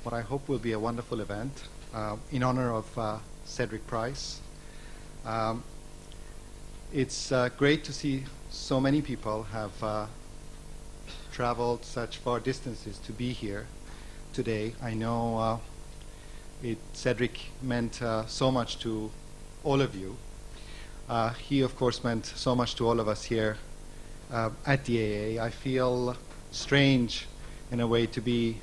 what I hope will be a wonderful event in honor of Cedric Price. It's great to see so many people have traveled such far distances to be here today. I know Cedric meant so much to all of you. He, of course, meant so much to all of us here at the AA. I feel strange, in a way, to be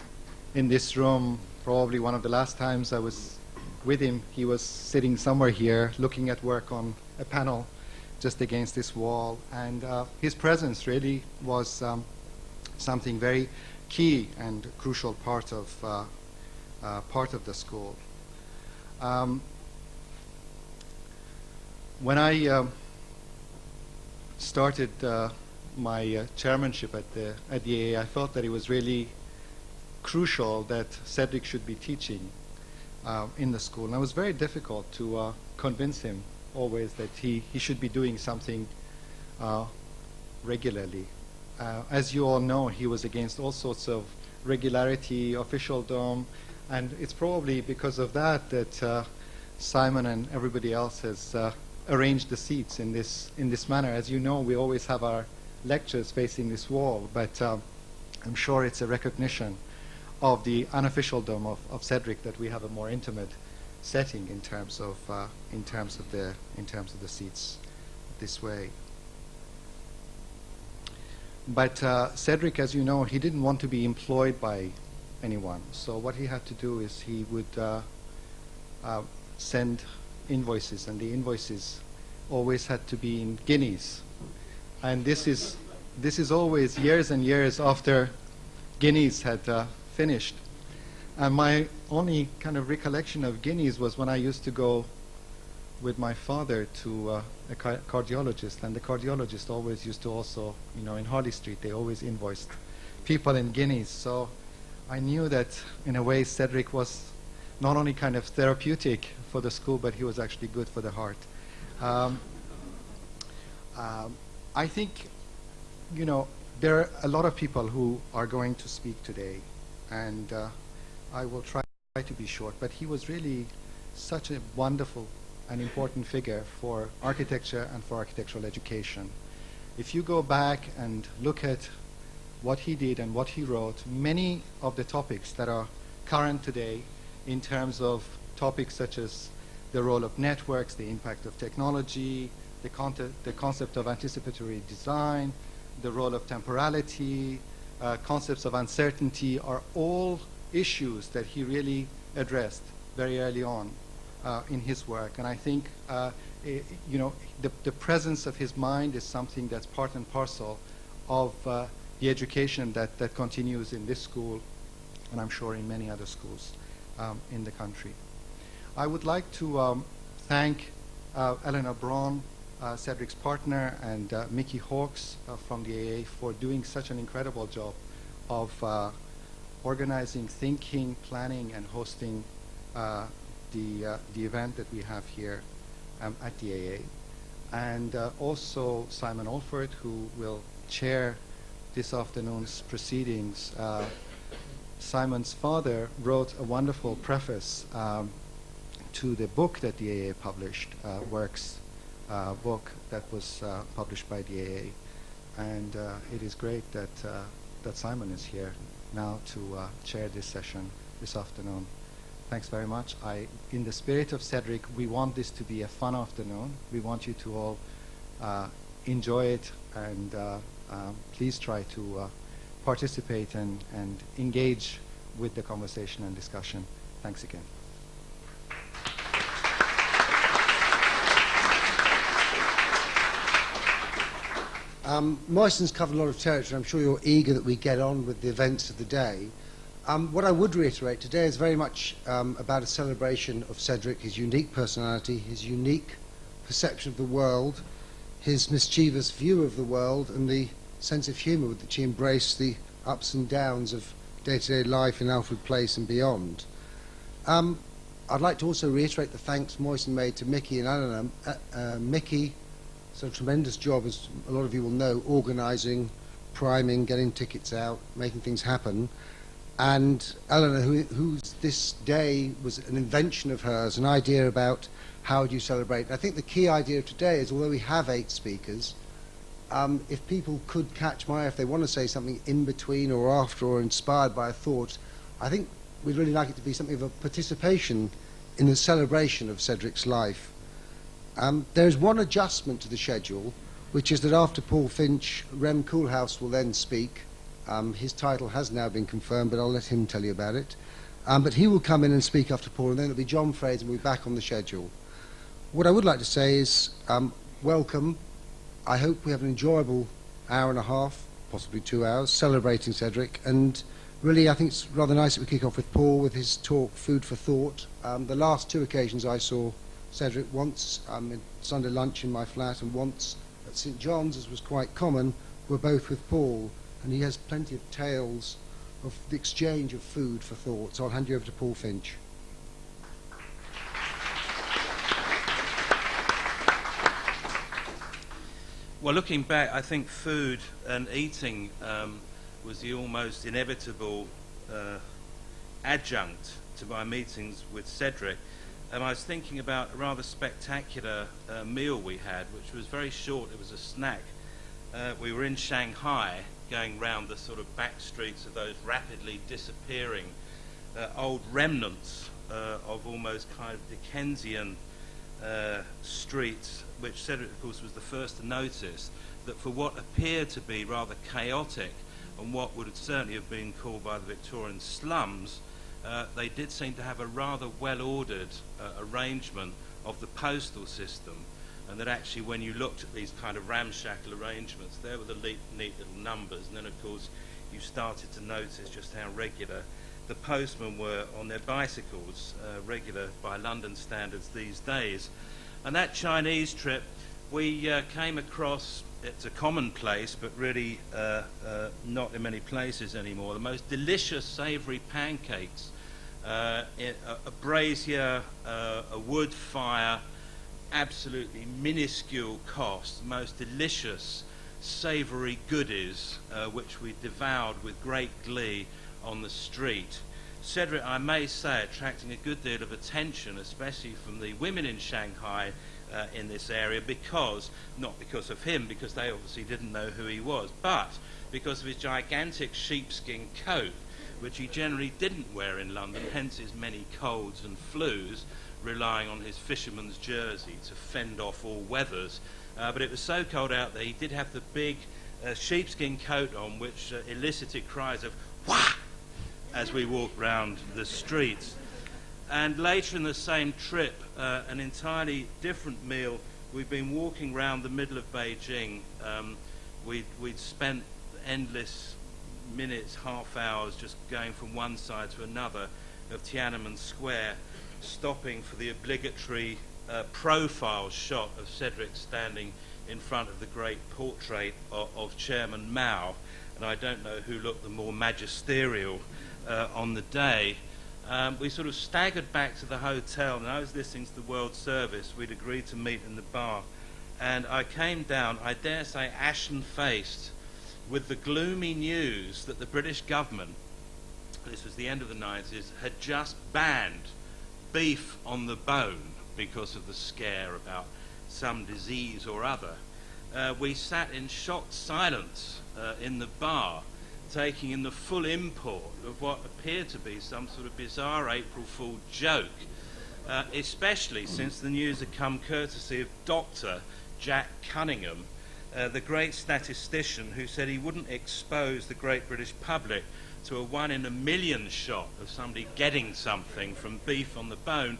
in this room. Probably one of the last times I was with him, he was sitting somewhere here, looking at work on a panel just against this wall. And his presence really was something very key and crucial part of the school. When I started my chairmanship at the AA, I thought that it was really crucial that Cedric should be teaching in the school. And it was very difficult to convince him always that he should be doing something regularly. As you all know, he was against all sorts of regularity, officialdom, and it's probably because of that that Simon and everybody else has arranged the seats in this manner. As you know, we always have our lectures facing this wall, but I'm sure it's a recognition of the unofficialdom of Cedric that we have a more intimate setting in terms of the seats this way. But Cedric, as you know, he didn't want to be employed by anyone. So what he had to do is he would send invoices, and the invoices always had to be in guineas. And this is always years and years after guineas had finished. And my only kind of recollection of guineas was when I used to go with my father to a cardiologist, and the cardiologist always used to also, you know, in Harley Street, they always invoiced people in guineas. So I knew that, in a way, Cedric was not only kind of therapeutic for the school, but he was actually good for the heart. I think, you know, there are a lot of people who are going to speak today, and I will try to be short, but he was really such a wonderful and important figure for architecture and for architectural education. If you go back and look at what he did and what he wrote, many of the topics that are current today in terms of topics such as the role of networks, the impact of technology, the concept of anticipatory design, the role of temporality, concepts of uncertainty are all issues that he really addressed very early on in his work. And I think you know, the presence of his mind is something that's part and parcel of the education that continues in this school, and I'm sure in many other schools in the country. I would like to thank Eleanor Braun, Cedric's partner, and Mickey Hawkes from the AA for doing such an incredible job of organizing, thinking, planning, and hosting the event that we have here at the AA. And also Simon Allford, who will chair this afternoon's proceedings. Simon's father wrote a wonderful preface to the book that the AA published, Works book that was published by the AA. And it is great that Simon is here now to chair this session this afternoon. Thanks very much. In the spirit of Cedric, we want this to be a fun afternoon. We want you to all enjoy it, and please try to participate and engage with the conversation and discussion. Thanks again. Moisten's covered a lot of territory. I'm sure you're eager that we get on with the events of the day. What I would reiterate today is very much about a celebration of Cedric, his unique personality, his unique perception of the world, his mischievous view of the world, and the sense of humour with which he embraced the ups and downs of day-to-day life in Alfred Place and beyond. I'd like to also reiterate the thanks Moisten made to Mickey and Eleanor. Mickey did a tremendous job, as a lot of you will know, organising, priming, getting tickets out, making things happen. And Eleanor, whose this day was an invention of hers, an idea about how do you celebrate. I think the key idea of today is, although we have 8 speakers, if people could catch my eye, if they want to say something in between or after or inspired by a thought, I think we'd really like it to be something of a participation in the celebration of Cedric's life. There is one adjustment to the schedule, which is that after Paul Finch, Rem Koolhaas will then speak. His title has now been confirmed, but I'll let him tell you about it. But he will come in and speak after Paul, and then it'll be John Frazer, and we'll be back on the schedule. What I would like to say is welcome. I hope we have an enjoyable hour and a half, possibly 2 hours, celebrating Cedric. And really, I think it's rather nice that we kick off with Paul with his talk, Food for Thought. The last 2 occasions I saw Cedric, once at Sunday lunch in my flat and once at St John's, as was quite common, were both with Paul. And he has plenty of tales of the exchange of food for thought. So I'll hand you over to Paul Finch. Well, looking back, I think food and eating was the almost inevitable adjunct to my meetings with Cedric. And I was thinking about a rather spectacular meal we had, which was very short. It was a snack. We were in Shanghai, going round the sort of back streets of those rapidly disappearing old remnants of almost kind of Dickensian streets, which Cedric, of course, was the first to notice that for what appeared to be rather chaotic and what would certainly have been called by the Victorian slums, they did seem to have a rather well-ordered arrangement of the postal system, and that actually when you looked at these kind of ramshackle arrangements, there were the neat little numbers, and then of course you started to notice just how regular the postmen were on their bicycles, regular by London standards these days. And that Chinese trip, we came across, it's a commonplace, but really not in many places anymore, the most delicious savoury pancakes, a brazier, a wood fire, absolutely minuscule cost, most delicious savoury goodies, which we devoured with great glee on the street. Cedric, I may say, attracting a good deal of attention, especially from the women in Shanghai in this area, not because of him, because they obviously didn't know who he was, but because of his gigantic sheepskin coat, which he generally didn't wear in London, hence his many colds and flus, relying on his fisherman's jersey to fend off all weathers. But it was so cold out there, he did have the big sheepskin coat on, which elicited cries of "wah!" as we walked round the streets. And later in the same trip, an entirely different meal, we've been walking round the middle of Beijing. We'd spent endless minutes, half hours, just going from one side to another of Tiananmen Square, stopping for the obligatory profile shot of Cedric standing in front of the great portrait of Chairman Mao. And I don't know who looked the more magisterial on the day. We sort of staggered back to the hotel, and I was listening to the World Service. We'd agreed to meet in the bar. And I came down, I dare say, ashen-faced, with the gloomy news that the British government, this was the end of the 90s, had just banned beef on the bone because of the scare about some disease or other. We sat in shocked silence in the bar, taking in the full import of what appeared to be some sort of bizarre April Fool joke, especially since the news had come courtesy of Dr. Jack Cunningham, the great statistician who said he wouldn't expose the great British public to a 1 in a million shot of somebody getting something from beef on the bone.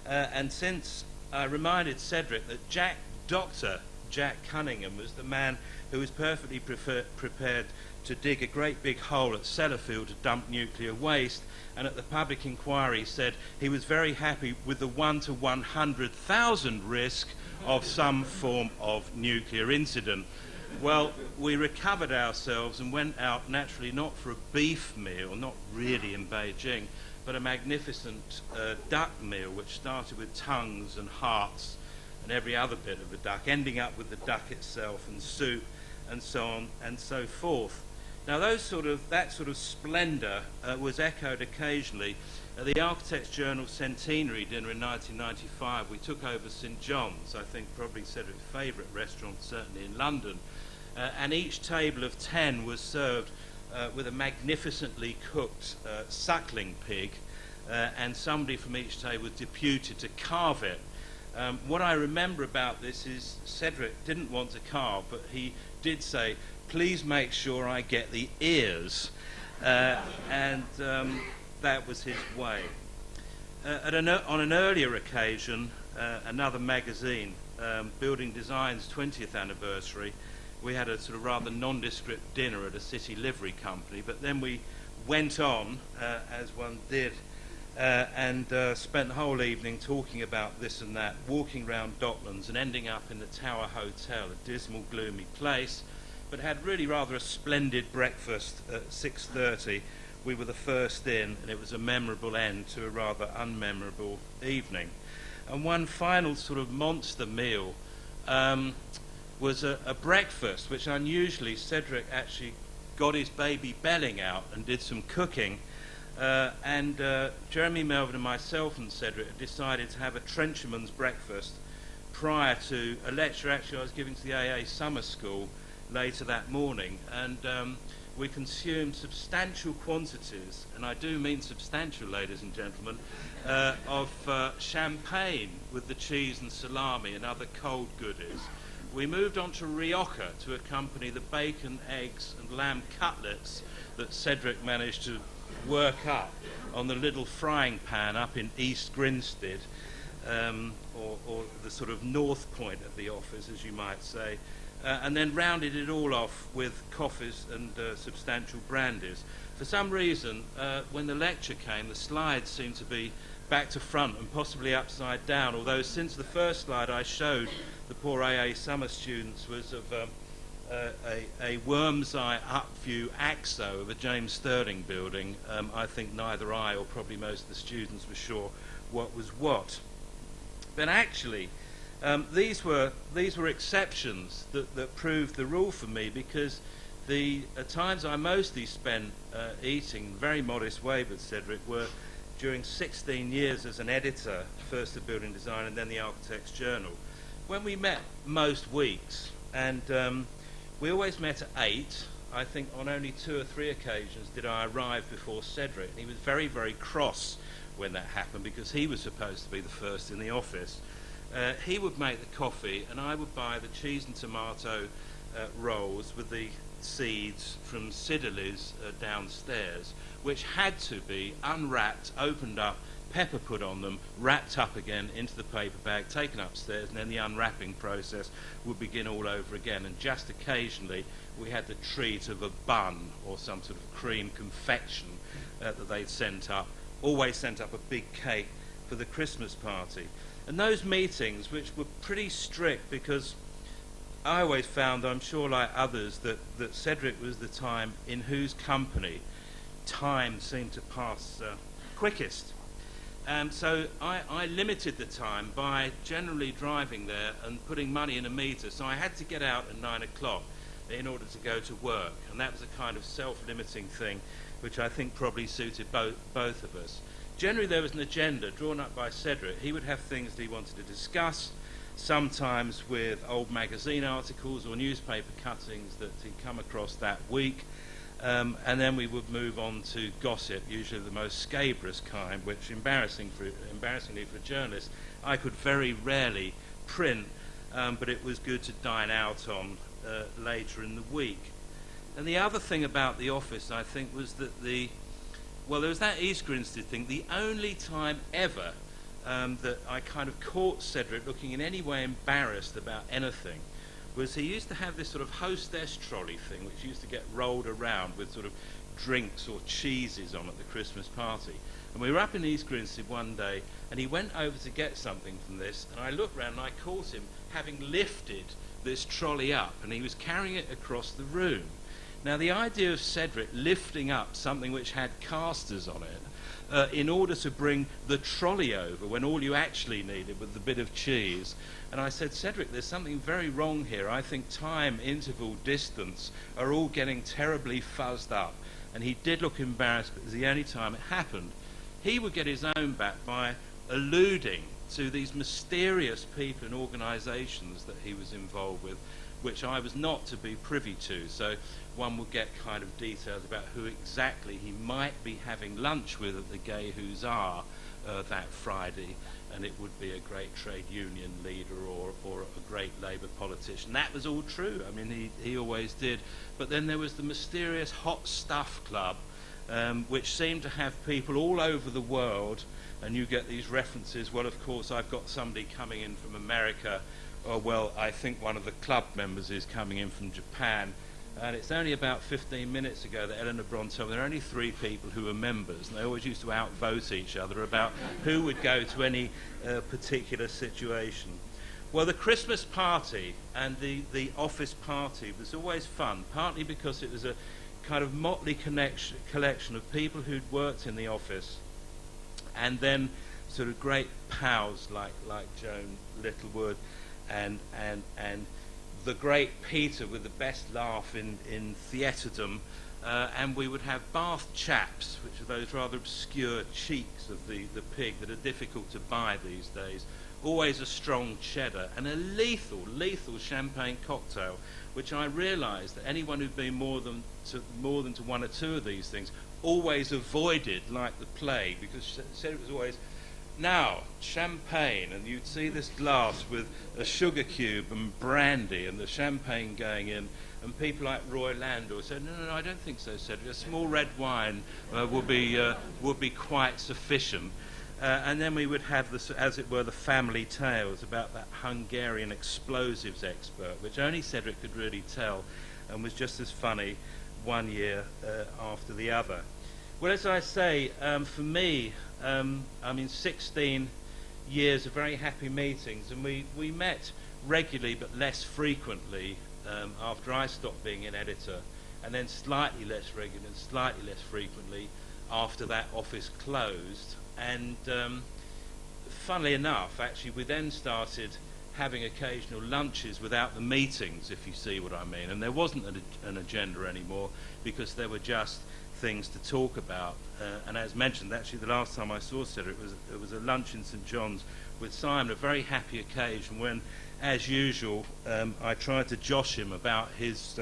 And since I reminded Cedric that Dr. Jack Cunningham was the man who was perfectly prepared to dig a great big hole at Sellafield to dump nuclear waste, and at the public inquiry said he was very happy with the 1 to 100,000 risk of some form of nuclear incident. Well, we recovered ourselves and went out, naturally not for a beef meal, not really in Beijing, but a magnificent duck meal, which started with tongues and hearts and every other bit of the duck, ending up with the duck itself and soup and so on and so forth. Now that sort of splendour was echoed occasionally at the Architects' Journal Centenary dinner in 1995. We took over St John's, I think probably Cedric's favourite restaurant, certainly in London, and each table of 10 was served with a magnificently cooked suckling pig, and somebody from each table was deputed to carve it. What I remember about this is Cedric didn't want to carve, but he did say, "Please make sure I get the ears," and that was his way. On an earlier occasion, another magazine, Building Design's 20th anniversary, we had a sort of rather nondescript dinner at a city livery company, but then we went on, as one did, and spent the whole evening talking about this and that, walking round Docklands and ending up in the Tower Hotel, a dismal, gloomy place, but had really rather a splendid breakfast at 6:30. We were the first in, and it was a memorable end to a rather unmemorable evening. And one final sort of monster meal was a breakfast, which unusually Cedric actually got his baby belling out and did some cooking. And Jeremy Melvin and myself and Cedric had decided to have a trencherman's breakfast prior to a lecture actually I was giving to the AA summer school later that morning. And we consumed substantial quantities, and I do mean substantial, ladies and gentlemen, of champagne with the cheese and salami and other cold goodies. We moved on to Rioja to accompany the bacon, eggs and lamb cutlets that Cedric managed to work up on the little frying pan up in East Grinstead, or the sort of north point of the office, as you might say, and then rounded it all off with coffees and substantial brandies. For some reason, when the lecture came, the slides seemed to be back to front and possibly upside down, although since the first slide I showed the poor AA summer students was of a worm's eye up view axo of a James Stirling building, I think neither I or probably most of the students were sure what was what. But actually, these were exceptions that proved the rule for me, because the times I mostly spent eating, very modest way with Cedric, were during 16 years as an editor, first of Building Design and then the Architects' Journal, when we met most weeks, and we always met at 8. I think on only 2 or 3 occasions did I arrive before Cedric, and he was very, very cross when that happened, because he was supposed to be the first in the office. He would make the coffee, and I would buy the cheese and tomato rolls with the seeds from Siddeley's downstairs, which had to be unwrapped, opened up, pepper put on them, wrapped up again into the paper bag, taken upstairs, and then the unwrapping process would begin all over again. And just occasionally we had the treat of a bun or some sort of cream confection that they'd sent up. Always sent up a big cake for the Christmas party. And those meetings, which were pretty strict, because I always found, I'm sure like others, that Cedric was the time in whose company time seemed to pass quickest. So I limited the time by generally driving there and putting money in a meter. So I had to get out at 9 o'clock in order to go to work. And that was a kind of self-limiting thing, which I think probably suited both of us. Generally, there was an agenda drawn up by Cedric. He would have things that he wanted to discuss, sometimes with old magazine articles or newspaper cuttings that he'd come across that week. And then we would move on to gossip, usually the most scabrous kind, which embarrassingly for a journalist, I could very rarely print, but it was good to dine out on later in the week. And the other thing about the office, I think, was that there was that East Grinstead thing. The only time ever that I kind of caught Cedric looking in any way embarrassed about anything was he used to have this sort of hostess trolley thing, which used to get rolled around with sort of drinks or cheeses on at the Christmas party. And we were up in East Grinstead one day, and he went over to get something from this, and I looked round and I caught him having lifted this trolley up, and he was carrying it across the room. Now, the idea of Cedric lifting up something which had casters on it in order to bring the trolley over when all you actually needed was the bit of cheese. And I said, Cedric, there's something very wrong here. I think time, interval, distance are all getting terribly fuzzed up. And he did look embarrassed, but it was the only time it happened. He would get his own back by alluding to these mysterious people and organisations that he was involved with, which I was not to be privy to. So one would get kind of details about who exactly he might be having lunch with at the Gay Hussar that Friday, and it would be a great trade union leader or a great Labour politician. That was all true. I mean, he always did. But then there was the mysterious Hot Stuff Club, which seemed to have people all over the world, and you get these references. Well, of course, I've got somebody coming in from America, or well, I think one of the club members is coming in from Japan. And it's only about 15 minutes ago that Eleanor Bron told me there are only 3 people who are members, and they always used to outvote each other about who would go to any particular situation. Well, the Christmas party and the office party was always fun, partly because it was a kind of motley collection of people who'd worked in the office, and then sort of great pals like Joan Littlewood and the great Peter with the best laugh in theatredom, and we would have Bath chaps, which are those rather obscure cheeks of the pig that are difficult to buy these days, always a strong cheddar, and a lethal champagne cocktail, which I realised that anyone who'd been more than to 1 or 2 of these things always avoided like the plague, because said it was always, now, champagne, and you'd see this glass with a sugar cube and brandy and the champagne going in, and people like Roy Landor said, no, I don't think so, Cedric. A small red wine would be quite sufficient. And then we would have, as it were, the family tales about that Hungarian explosives expert, which only Cedric could really tell, and was just as funny one year after the other. Well, as I say, for me, 16 years of very happy meetings, and we met regularly but less frequently after I stopped being an editor, and then slightly less regularly and slightly less frequently after that office closed. And funnily enough, actually, we then started having occasional lunches without the meetings, if you see what I mean. And there wasn't an agenda anymore, because there were just things to talk about. And as mentioned, actually, the last time I saw Cedric it was a lunch in St John's with Simon, a very happy occasion when, as usual, I tried to josh him about his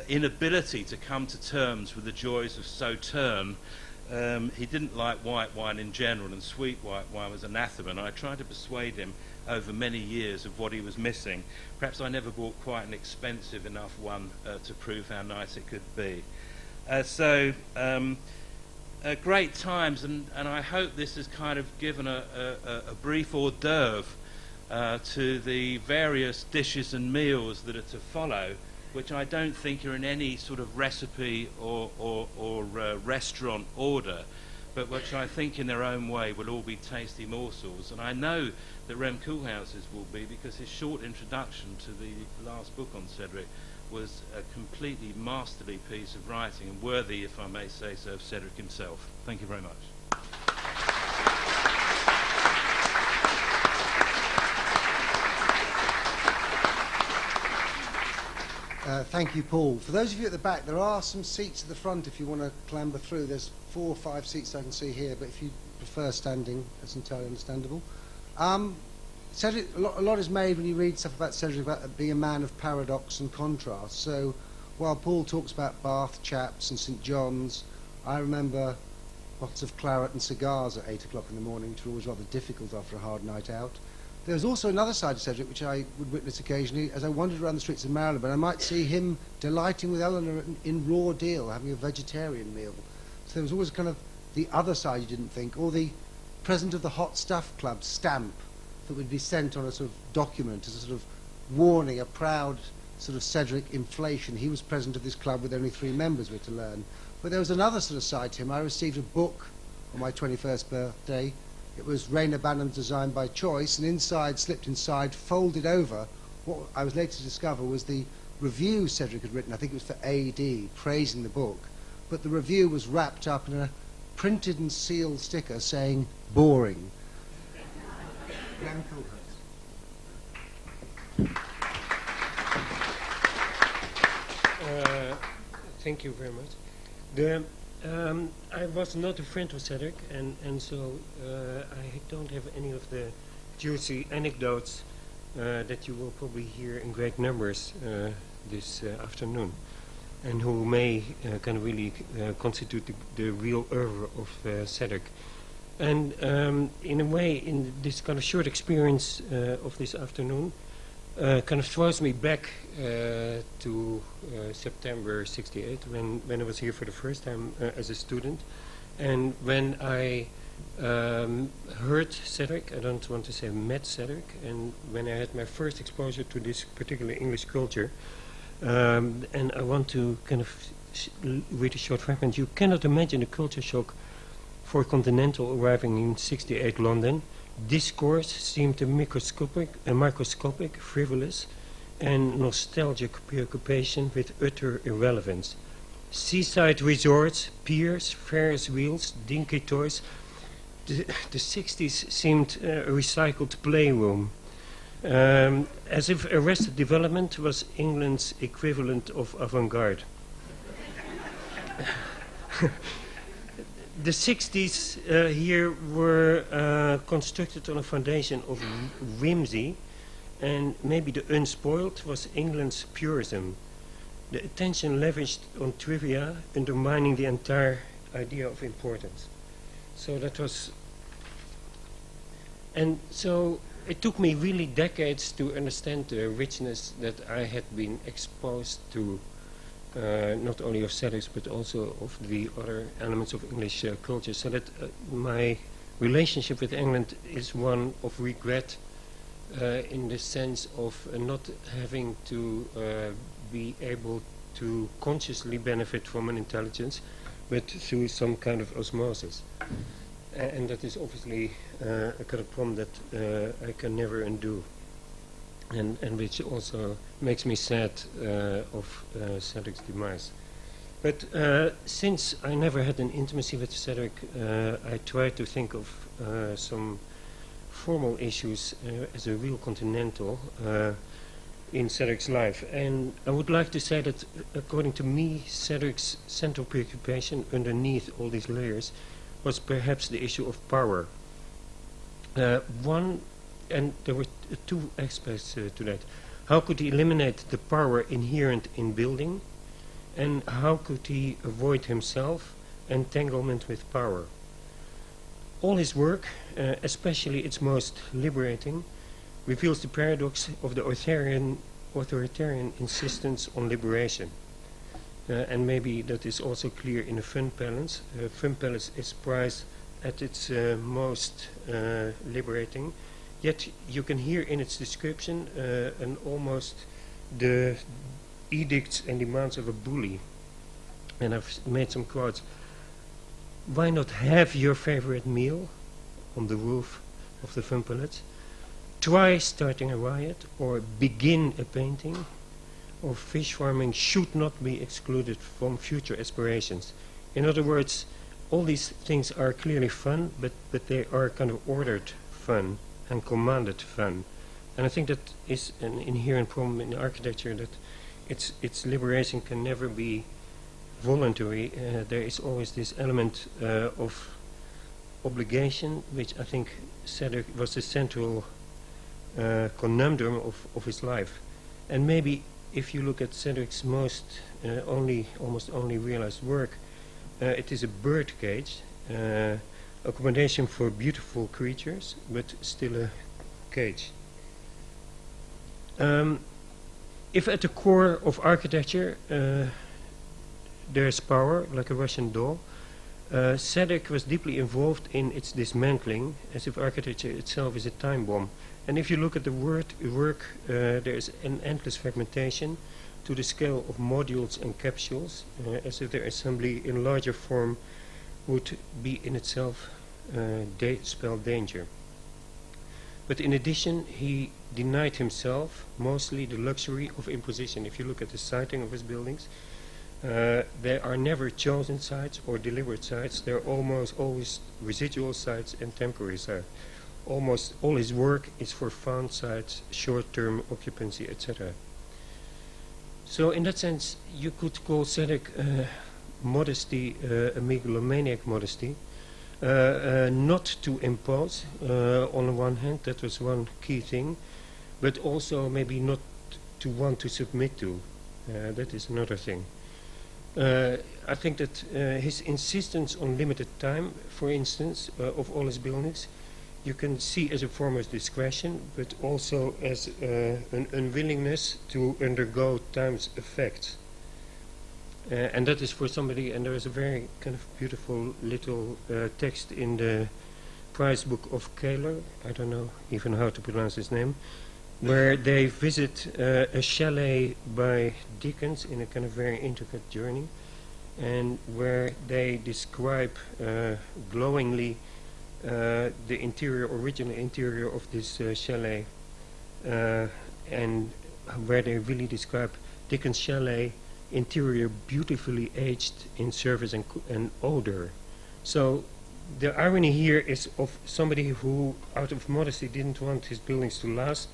inability to come to terms with the joys of Sauterne. He didn't like white wine in general, and sweet white wine was anathema, and I tried to persuade him over many years of what he was missing. Perhaps I never bought quite an expensive enough one to prove how nice it could be. Great times, and I hope this has kind of given a brief hors d'oeuvre to the various dishes and meals that are to follow, which I don't think are in any sort of recipe or restaurant order, but which I think in their own way will all be tasty morsels. And I know that Rem Koolhaas's will be, because his short introduction to the last book on Cedric was a completely masterly piece of writing, and worthy, if I may say so, of Cedric himself. Thank you very much. Thank you, Paul. For those of you at the back, there are some seats at the front if you want to clamber through. There's 4 or 5 seats I can see here, but if you prefer standing, that's entirely understandable. Cedric, a lot is made when you read stuff about Cedric about being a man of paradox and contrast. So while Paul talks about Bath chaps and St John's, I remember lots of claret and cigars at 8 o'clock in the morning, which were always rather difficult after a hard night out. There was also another side of Cedric which I would witness occasionally as I wandered around the streets of Maryland, but I might see him delighting with Eleanor in raw deal, having a vegetarian meal. So there was always kind of the other side you didn't think, or the president of the Hot Stuff Club stamp that would be sent on a sort of document as a sort of warning, a proud sort of Cedric inflation. He was president of this club with only 3 members, we're to learn. But there was another sort of side to him. I received a book on my 21st birthday. It was Rayner Bannon's Design by Choice, and inside, slipped inside, folded over, what I was later to discover was the review Cedric had written. I think it was for AD, praising the book. But the review was wrapped up in a printed and sealed sticker saying boring. Glenn Koolhaas. Thank you very much. I was not a friend of Cedric, and so I don't have any of the juicy anecdotes that you will probably hear in great numbers this afternoon, and who may kind of really constitute the real oeuvre of Cedric. And in a way, in this kind of short experience of this afternoon, kind of throws me back to September '68, when I was here for the first time as a student, and when I heard Cedric. I don't want to say met Cedric, and when I had my first exposure to this particular English culture. And I want to kind of read a short fragment. You cannot imagine a culture shock for a continental arriving in '68 London. Discourse seemed a microscopic, frivolous, and nostalgic preoccupation with utter irrelevance. Seaside resorts, piers, Ferris wheels, dinky toys. The 60s seemed a recycled playroom, as if Arrested Development was England's equivalent of avant-garde. The 60s here were constructed on a foundation of whimsy, and maybe the unspoiled was England's purism. The attention lavished on trivia, undermining the entire idea of importance. So that was... And so it took me really decades to understand the richness that I had been exposed to, not only of Cedric's but also of the other elements of English culture, so that my relationship with England is one of regret, in the sense of not having to be able to consciously benefit from an intelligence, but through some kind of osmosis. And that is obviously a kind of problem that I can never undo, and which also makes me sad of Cedric's demise. But since I never had an intimacy with Cedric, I tried to think of some formal issues as a real continental in Cedric's life. And I would like to say that, according to me, Cedric's central preoccupation underneath all these layers was perhaps the issue of power. One, and there were two aspects to that. How could he eliminate the power inherent in building, and how could he avoid himself entanglement with power? All his work, especially its most liberating, reveals the paradox of the authoritarian insistence on liberation. And maybe that is also clear in a Fun Palace. Fun Palace is prized at its most liberating, yet you can hear in its description an almost the edicts and demands of a bully. And I've made some quotes. Why not have your favorite meal on the roof of the Fun Palace? Try starting a riot, or begin a painting, or fish farming should not be excluded from future aspirations. In other words, all these things are clearly fun, but they are kind of ordered fun and commanded fun. And I think that is an inherent problem in architecture, that its liberation can never be voluntary. There is always this element of obligation, which I think Cedric was the central conundrum of his life. And maybe if you look at Cedric's almost only realized work, it is a bird cage, accommodation for beautiful creatures, but still a cage. If at the core of architecture there is power, like a Russian doll, Cedric was deeply involved in its dismantling, as if architecture itself is a time bomb. And if you look at the work, there is an endless fragmentation to the scale of modules and capsules, as if their assembly in larger form would be in itself spell danger. But in addition, he denied himself mostly the luxury of imposition. If you look at the siting of his buildings, They are never chosen sites or deliberate sites. They're almost always residual sites and temporary sites. Almost all his work is for found sites, short-term occupancy, etc. So in that sense, you could call Cedric modesty a megalomaniac modesty. Not to impose, on the one hand, that was one key thing, but also maybe not to want to submit to. That is another thing. I think that his insistence on limited time, for instance, of all his buildings, you can see as a form of discretion, but also as an unwillingness to undergo time's effects. And that is for somebody, and there is a very kind of beautiful little text in the prize book of Kaler, I don't know even how to pronounce his name, where they visit a chalet by Dickens in a kind of very intricate journey, and where they describe glowingly the original interior of this chalet, and where they really describe Dickens' chalet interior beautifully aged in surface and odor. So the irony here is of somebody who, out of modesty, didn't want his buildings to last,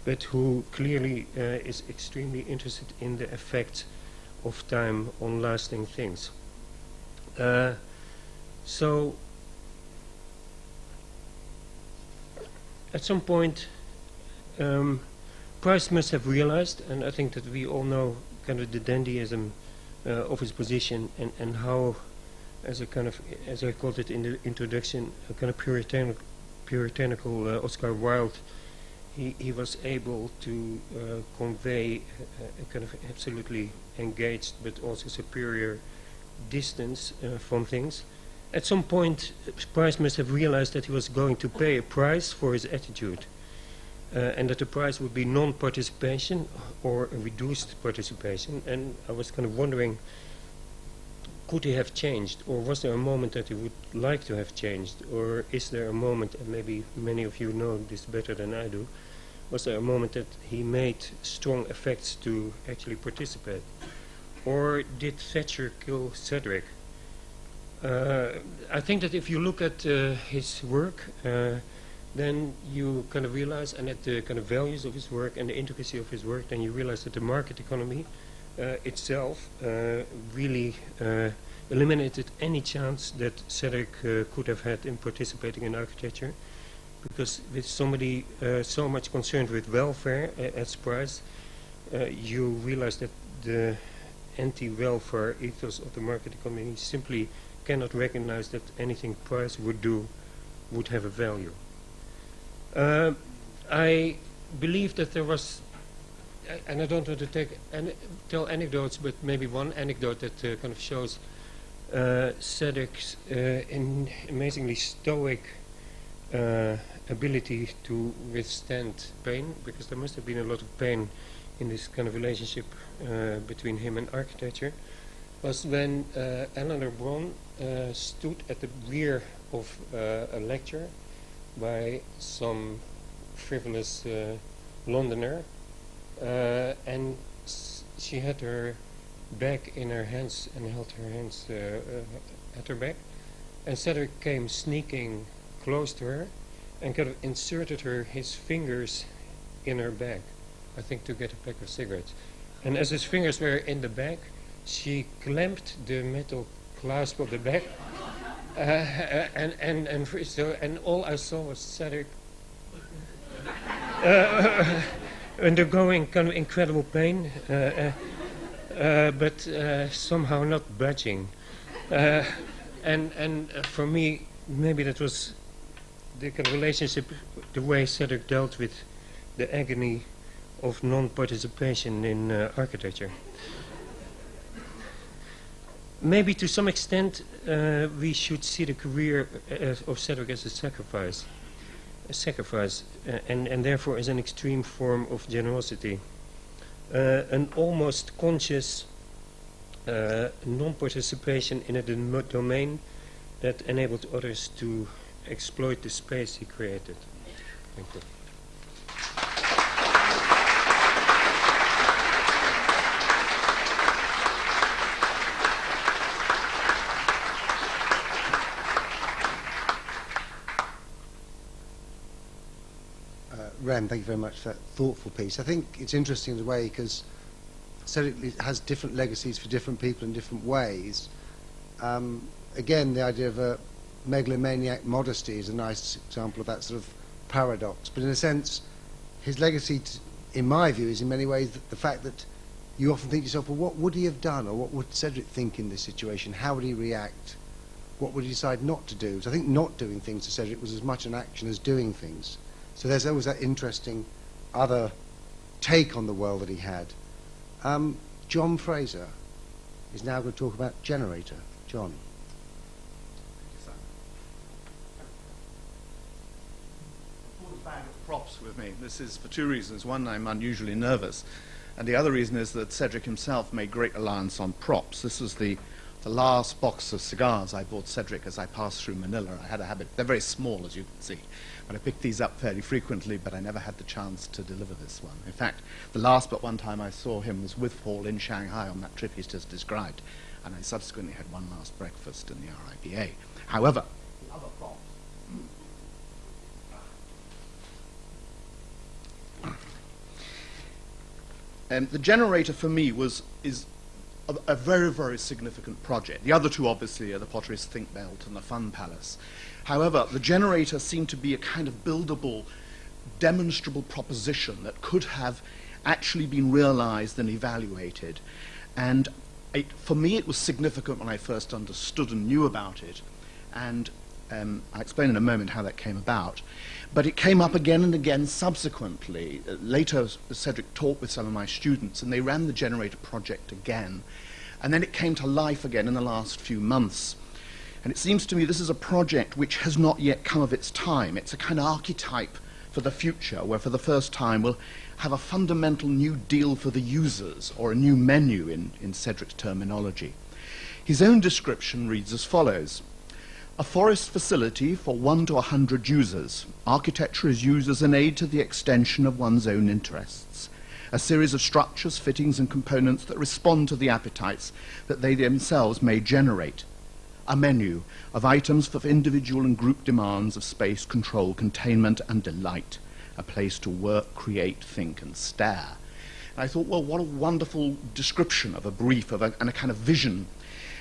but who clearly is extremely interested in the effect of time on lasting things. So at some point, Price must have realized, and I think that we all know kind of the dandyism of his position, and how, as a kind of, as I called it in the introduction, a kind of puritanical Oscar Wilde, he was able to convey a kind of absolutely engaged but also superior distance from things. At some point, Price must have realized that he was going to pay a price for his attitude, and that the price would be non-participation or a reduced participation. And I was kind of wondering, could he have changed, or was there a moment that he would like to have changed, or is there a moment, and maybe many of you know this better than I do, was there a moment that he made strong effects to actually participate? Or did Thatcher kill Cedric? I think that if you look at his work, then you kind of realize, and at the kind of values of his work and the intricacy of his work, then you realize that the market economy itself really eliminated any chance that Cedric could have had in participating in architecture, because with somebody so much concerned with welfare as Price, you realize that the anti-welfare ethos of the market economy simply cannot recognize that anything Price would do would have a value. I believe that there was, and I don't want to tell anecdotes, but maybe one anecdote that kind of shows Cedric's amazingly stoic ability to withstand pain, because there must have been a lot of pain in this kind of relationship between him and architecture, was when Eleanor Bron stood at the rear of a lecture by some frivolous Londoner, and she had her bag in her hands and held her hands at her back, and Cedric came sneaking close to her and kind of inserted his fingers in her bag, I think to get a pack of cigarettes. And as his fingers were in the bag, she clamped the metal clasp of the bag, and all I saw was Cedric undergoing kind of incredible pain, but somehow not budging. And for me, maybe that was the kind of relationship, the way Cedric dealt with the agony of non-participation in architecture. Maybe to some extent we should see the career of Cedric as a sacrifice, and therefore as an extreme form of generosity, an almost conscious non-participation in a domain that enabled others to exploit the space he created. Thank you. Ren, thank you very much for that thoughtful piece. I think it's interesting in a way because Cedric has different legacies for different people in different ways. Again, the idea of a megalomaniac modesty is a nice example of that sort of paradox. But in a sense, his legacy, in my view, is in many ways the fact that you often think to yourself, well, what would he have done, or what would Cedric think in this situation? How would he react? What would he decide not to do? So I think not doing things to Cedric was as much an action as doing things. So there's always that interesting other take on the world that he had. John Frazer is now going to talk about Generator. John. Props with me. This is for two reasons. One, I'm unusually nervous, and the other reason is that Cedric himself made great reliance on props. This was the last box of cigars I bought Cedric as I passed through Manila. I had a habit. They're very small, as you can see, but I picked these up fairly frequently, but I never had the chance to deliver this one. In fact, the last but one time I saw him was with Paul in Shanghai on that trip he's just described, and I subsequently had one last breakfast in the RIBA. However, the other props. The Generator for me is a very, very significant project. The other two, obviously, are the Potteries Think Belt and the Fun Palace. However, the Generator seemed to be a kind of buildable, demonstrable proposition that could have actually been realized and evaluated. And for me, it was significant when I first understood and knew about it. And I'll explain in a moment how that came about. But it came up again and again subsequently. Later, Cedric talked with some of my students, and they ran the Generator project again. And then it came to life again in the last few months. And it seems to me this is a project which has not yet come of its time. It's a kind of archetype for the future, where for the first time we'll have a fundamental new deal for the users, or a new menu in Cedric's terminology. His own description reads as follows. A forest facility for 1 to 100 users. Architecture is used as an aid to the extension of one's own interests. A series of structures, fittings, and components that respond to the appetites that they themselves may generate. A menu of items for individual and group demands of space, control, containment, and delight. A place to work, create, think, and stare. And I thought, well, what a wonderful description of a brief and a kind of vision.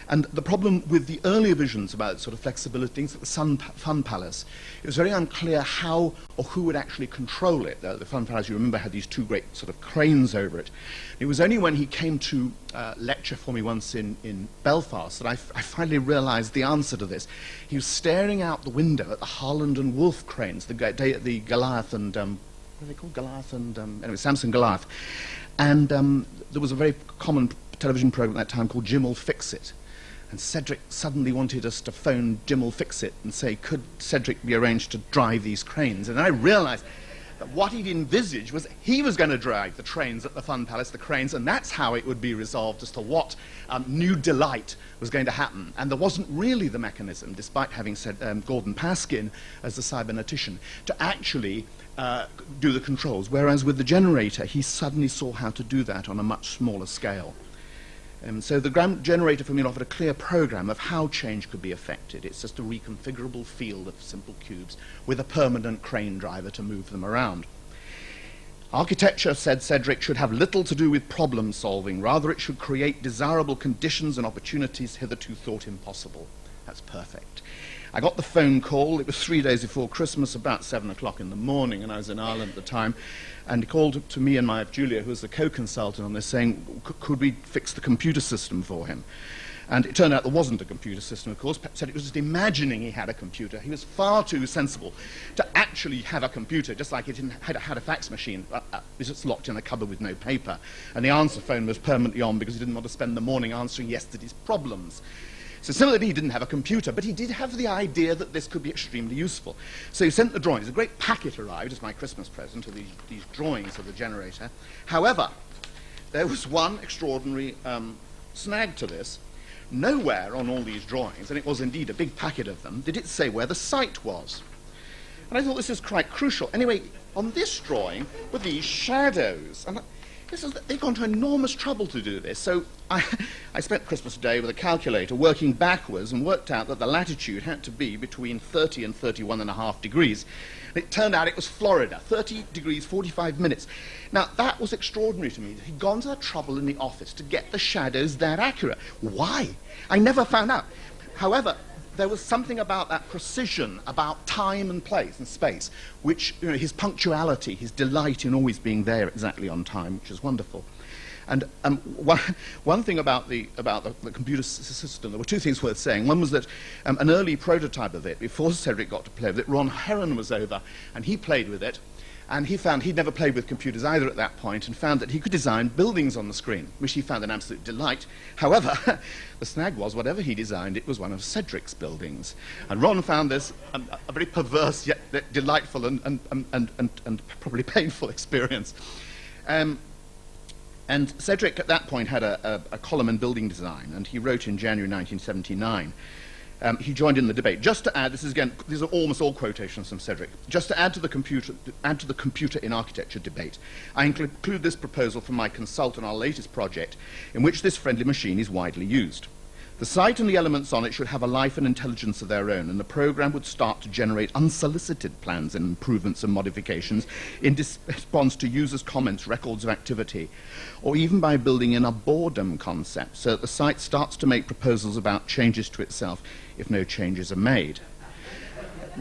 And the problem with the earlier visions about sort of flexibility, things like the Fun Palace, it was very unclear how or who would actually control it. The Fun Palace, you remember, had these two great sort of cranes over it. It was only when he came to lecture for me once in Belfast that I finally realized the answer to this. He was staring out the window at the Harland and Wolff cranes, the Goliath and, what are they called? Goliath and, anyway, Samson Goliath. And there was a very common television program at that time called Jim'll Fix It. And Cedric suddenly wanted us to phone Jim'll Fix It and say, could Cedric be arranged to drive these cranes? And I realized that what he'd envisaged was he was going to drive the trains at the Fun Palace, the cranes, and that's how it would be resolved as to what new delight was going to happen. And there wasn't really the mechanism, despite having said Gordon Paskin as the cybernetician, to actually do the controls. Whereas with the Generator, he suddenly saw how to do that on a much smaller scale. So the Generator for me offered a clear program of how change could be affected. It's just a reconfigurable field of simple cubes with a permanent crane driver to move them around. Architecture, said Cedric, should have little to do with problem solving. Rather, it should create desirable conditions and opportunities hitherto thought impossible. That's perfect. I got the phone call. It was 3 days before Christmas, about 7 o'clock in the morning, and I was in Ireland at the time. And he called to me and my wife Julia, who was the co-consultant on this, saying, could we fix the computer system for him? And it turned out there wasn't a computer system, of course. Said it was just imagining he had a computer. He was far too sensible to actually have a computer, just like he had a fax machine. It was just locked in a cupboard with no paper. And the answer phone was permanently on because he didn't want to spend the morning answering yesterday's problems. So similarly, he didn't have a computer, but he did have the idea that this could be extremely useful. So he sent the drawings. A great packet arrived as my Christmas present of these drawings of the Generator. However, there was one extraordinary snag to this. Nowhere on all these drawings, and it was indeed a big packet of them, did it say where the site was. And I thought this is quite crucial. Anyway, on this drawing were these shadows. And they've gone to enormous trouble to do this. So I spent Christmas Day with a calculator working backwards and worked out that the latitude had to be between 30 and 31.5 degrees. And it turned out it was Florida, 30 degrees, 45 minutes. Now, that was extraordinary to me. He'd gone to the trouble in the office to get the shadows that accurate. Why? I never found out. However, there was something about that precision, about time and place and space, which, his punctuality, his delight in always being there exactly on time, which is wonderful. And one thing about the computer system, there were two things worth saying. One was that an early prototype of it, before Cedric got to play with it, Ron Heron was over, and he played with it, and he found he'd never played with computers either at that point, and found that he could design buildings on the screen, which he found an absolute delight. However, the snag was, whatever he designed, it was one of Cedric's buildings. And Ron found this a very perverse yet delightful and probably painful experience. And Cedric at that point had a column in building design, and he wrote in January 1979. He joined in the debate. Just to add, these are almost all quotations from Cedric. Just to add to the computer in architecture debate, I include this proposal from my consult on our latest project, in which this friendly machine is widely used. The site and the elements on it should have a life and intelligence of their own, and the program would start to generate unsolicited plans and improvements and modifications in response to users' comments, records of activity, or even by building in a boredom concept, so that the site starts to make proposals about changes to itself if no changes are made.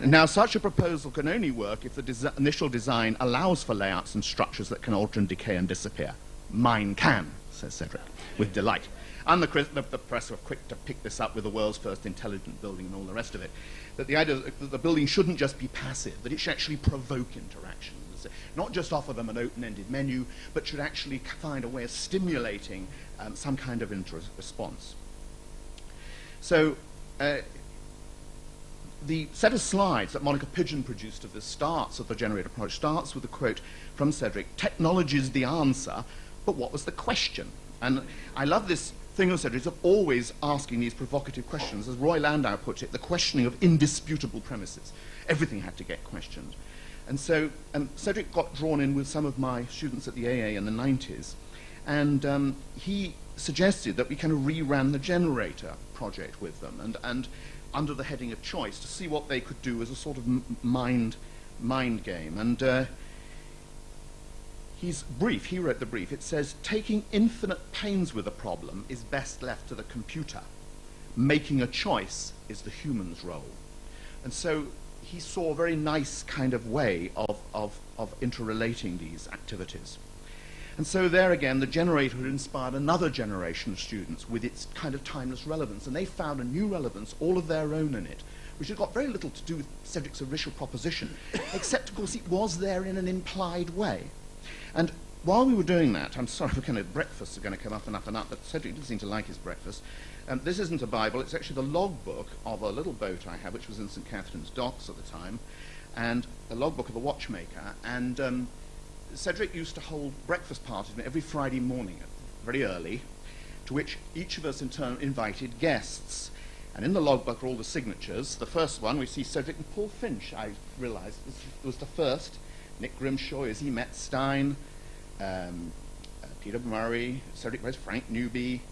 Now, such a proposal can only work if the initial design allows for layouts and structures that can alter and decay and disappear. Mine can, says Cedric, with delight. And the press were quick to pick this up with the world's first intelligent building and all the rest of it. That the idea that the building shouldn't just be passive, that it should actually provoke interaction. Not just offer them an open-ended menu, but should actually find a way of stimulating some kind of response. So the set of slides that Monica Pigeon produced of the starts of the generator project starts with a quote from Cedric: "Technology is the answer, but what was the question?" And I love this thing of Cedric's of always asking these provocative questions. As Roy Landau put it, the questioning of indisputable premises. Everything had to get questioned. And so Cedric got drawn in with some of my students at the AA in the 90s, and he suggested that we kind of reran the generator project with them, and under the heading of choice, to see what they could do as a sort of mind game. And he's brief, he wrote the brief. It says, "Taking infinite pains with a problem is best left to the computer. Making a choice is the human's role." And so he saw a very nice kind of way of interrelating these activities. And so there again, the generator had inspired another generation of students with its kind of timeless relevance, and they found a new relevance all of their own in it, which had got very little to do with Cedric's initial proposition, except, of course, it was there in an implied way. And while we were doing that, I'm sorry, we're kind of breakfasts are going to come up and up and up, but Cedric didn't seem to like his breakfast. This isn't a Bible, it's actually the logbook of a little boat I had, which was in St. Catherine's Docks at the time, and the logbook of a watchmaker. And Cedric used to hold breakfast parties every Friday morning, very early, to which each of us in turn invited guests. And in the logbook are all the signatures. The first one, we see Cedric and Paul Finch, I realised, was the first. Nick Grimshaw, Izzy Metstein, Peter Murray, Cedric Price, Frank Newby,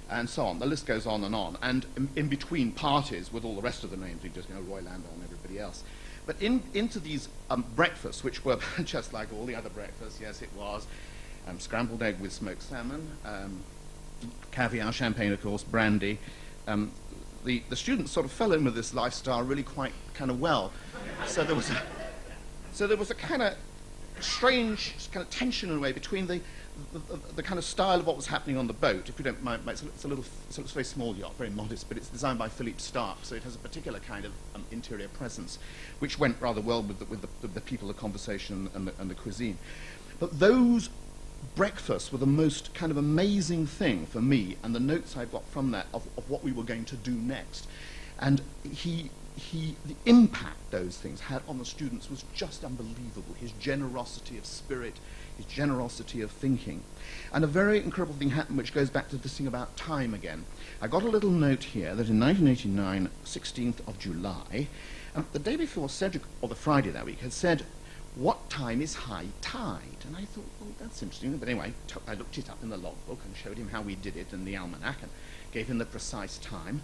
and so on. The list goes on. And in between parties, with all the rest of the names, you just Roy Landau and everybody else. But into these breakfasts, which were just like all the other breakfasts, yes, it was scrambled egg with smoked salmon, caviar, champagne, of course, brandy. The students sort of fell in with this lifestyle really quite kind of well. So there was a kind of strange kind of tension in a way between the kind of style of what was happening on the boat. If you don't mind, it's a very small yacht, very modest, but it's designed by Philippe Stark, so it has a particular kind of interior presence, which went rather well with the people, the conversation, and the cuisine. But those breakfasts were the most kind of amazing thing for me, and the notes I got from that of what we were going to do next. And the impact those things had on the students was just unbelievable. His generosity of spirit, his generosity of thinking. And a very incredible thing happened, which goes back to this thing about time again. I got a little note here that in 1989, 16th of July, the day before Cedric, or the Friday that week, had said, what time is high tide? And I thought, well, that's interesting. But anyway, I looked it up in the logbook and showed him how we did it in the almanac and gave him the precise time.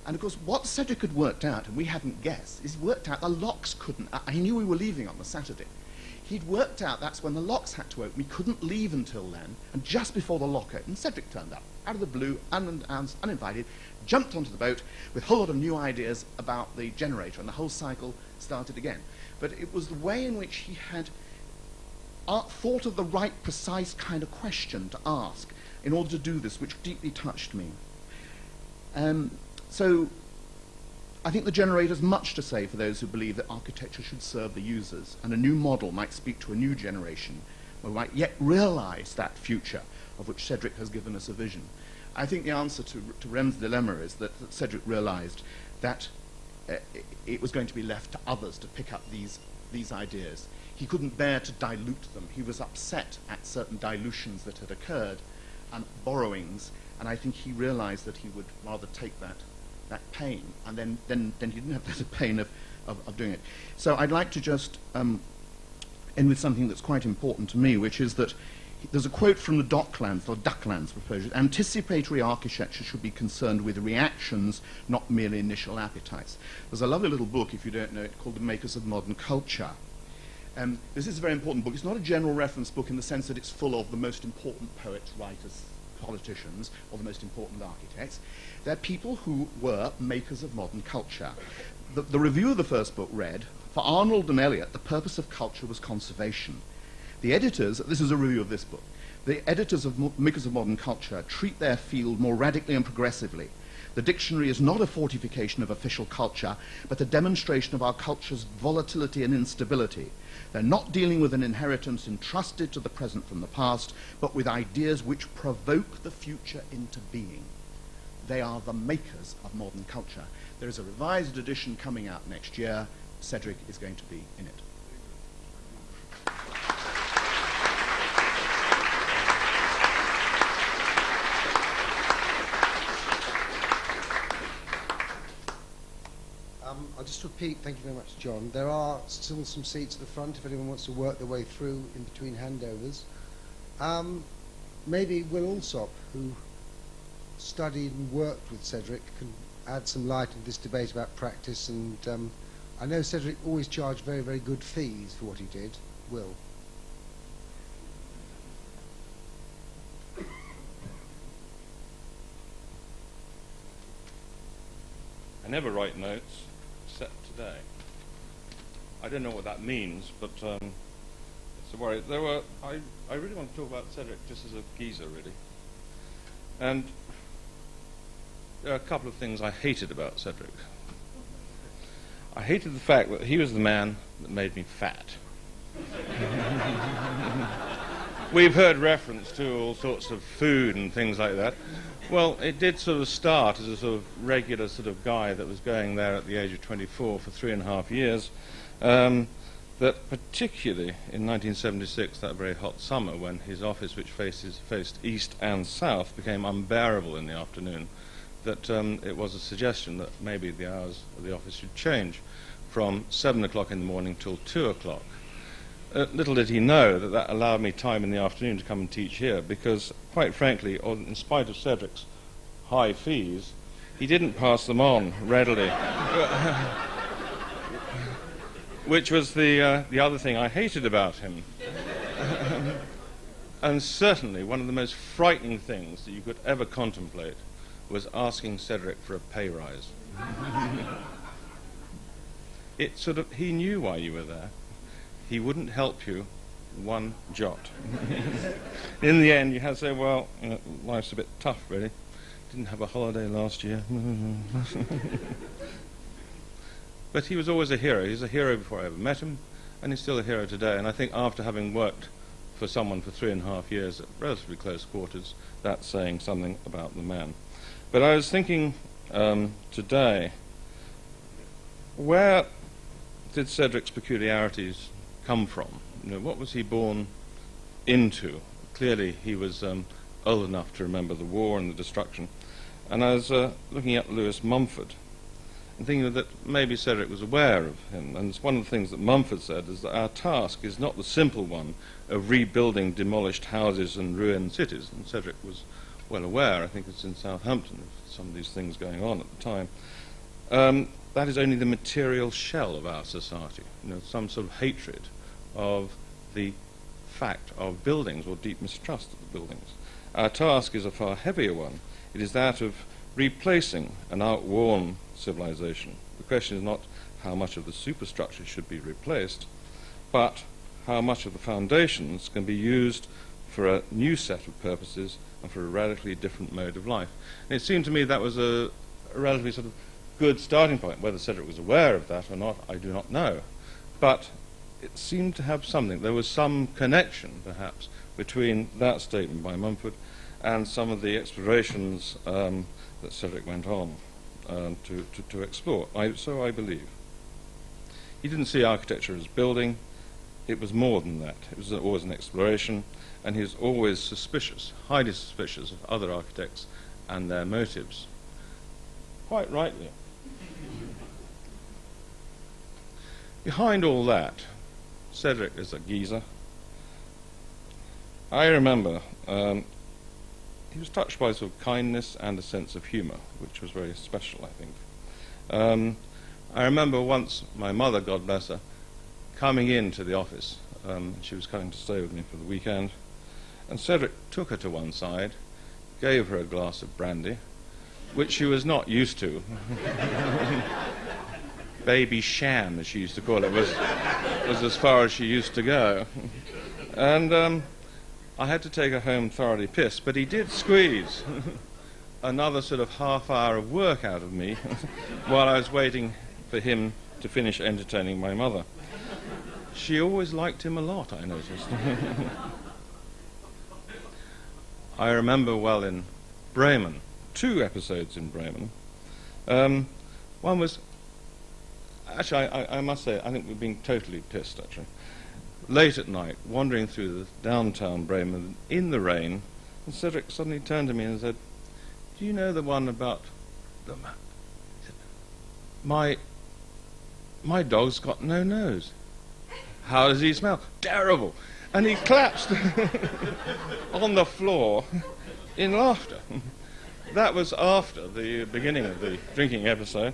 And of course, what Cedric had worked out, and we hadn't guessed, is worked out the locks couldn't. He knew we were leaving on the Saturday. He'd worked out that's when the locks had to open. We couldn't leave until then. And just before the lock opened, Cedric turned up, out of the blue, uninvited, jumped onto the boat with a whole lot of new ideas about the generator, and the whole cycle started again. But it was the way in which he had thought of the right, precise kind of question to ask in order to do this, which deeply touched me. So I think the generator has much to say for those who believe that architecture should serve the users, and a new model might speak to a new generation who might yet realize that future of which Cedric has given us a vision. I think the answer to Rem's dilemma is that Cedric realized that it was going to be left to others to pick up these ideas. He couldn't bear to dilute them. He was upset at certain dilutions that had occurred and borrowings, and I think he realized that he would rather take that pain, and then he didn't have the pain of doing it. So I'd like to just end with something that's quite important to me, which is that there's a quote from the Ducklands proposal: anticipatory architecture should be concerned with reactions, not merely initial appetites. There's a lovely little book, if you don't know it, called The Makers of Modern Culture. This is a very important book. It's not a general reference book in the sense that it's full of the most important poets, writers, politicians, or the most important architects. They're people who were makers of modern culture. The review of the first book read, "For Arnold and Eliot, the purpose of culture was conservation. The editors," this is a review of this book, "the editors of Makers of Modern Culture treat their field more radically and progressively. The dictionary is not a fortification of official culture, but a demonstration of our culture's volatility and instability. They're not dealing with an inheritance entrusted to the present from the past, but with ideas which provoke the future into being. They are the makers of modern culture." There is a revised edition coming out next year. Cedric is going to be in it. I'll just repeat, thank you very much, John. There are still some seats at the front if anyone wants to work their way through in between handovers. Maybe Will Alsop, who studied and worked with Cedric, can add some light into this debate about practice. And I know Cedric always charged very, very good fees for what he did. Will. I never write notes, except today. I don't know what that means, but it's a worry. I really want to talk about Cedric just as a geezer, really. And there are a couple of things I hated about Cedric. I hated the fact that he was the man that made me fat. We've heard reference to all sorts of food and things like that. Well, it did sort of start as a sort of regular sort of guy that was going there at the age of 24 for 3.5 years, that particularly in 1976, that very hot summer, when his office, which faced east and south, became unbearable in the afternoon, that it was a suggestion that maybe the hours of the office should change from 7 o'clock in the morning till 2 o'clock. Little did he know that that allowed me time in the afternoon to come and teach here, because, quite frankly, in spite of Cedric's high fees, he didn't pass them on readily. Which was the other thing I hated about him. And certainly one of the most frightening things that you could ever contemplate was asking Cedric for a pay rise. It sort of, he knew why you were there. He wouldn't help you one jot. In the end, you had to say, well, you know, life's a bit tough, really. Didn't have a holiday last year. But he was always a hero. He was a hero before I ever met him, and he's still a hero today. And I think after having worked for someone for 3.5 years at relatively close quarters, that's saying something about the man. But I was thinking today, where did Cedric's peculiarities come from? You know, what was he born into? Clearly he was old enough to remember the war and the destruction. And I was looking at Lewis Mumford, and thinking that maybe Cedric was aware of him. And it's one of the things that Mumford said, is that our task is not the simple one of rebuilding demolished houses and ruined cities. And Cedric was well aware, I think it's in Southampton, of some of these things going on at the time. That is only the material shell of our society, some sort of hatred of the fact of buildings or deep mistrust of the buildings. Our task is a far heavier one. It is that of replacing an outworn civilization. The question is not how much of the superstructure should be replaced, but how much of the foundations can be used for a new set of purposes and for a radically different mode of life. And it seemed to me that was a relatively sort of good starting point. Whether Cedric was aware of that or not, I do not know. But it seemed to have something. There was some connection, perhaps, between that statement by Mumford and some of the explorations that Cedric went on to explore. So I believe. He didn't see architecture as building. It was more than that. It was always an exploration, and he was always suspicious, highly suspicious of other architects and their motives. Quite rightly. Behind all that, Cedric is a geezer. I remember he was touched by sort of kindness and a sense of humour, which was very special, I think. I remember once my mother, God bless her, coming into the office. She was coming to stay with me for the weekend, and Cedric took her to one side, gave her a glass of brandy, which she was not used to. Baby sham, as she used to call it, was as far as she used to go. And I had to take her home thoroughly pissed, but he did squeeze another sort of half hour of work out of me while I was waiting for him to finish entertaining my mother. She always liked him a lot, I noticed. I remember well in Bremen, 2 episodes in Bremen. One was, actually, I must say, I think we've been totally pissed, actually. Late at night, wandering through the downtown Bremen in the rain, and Cedric suddenly turned to me and said, "Do you know the one about the my dog's got no nose. How does he smell? Terrible." And he collapsed on the floor in laughter. That was after the beginning of the drinking episode,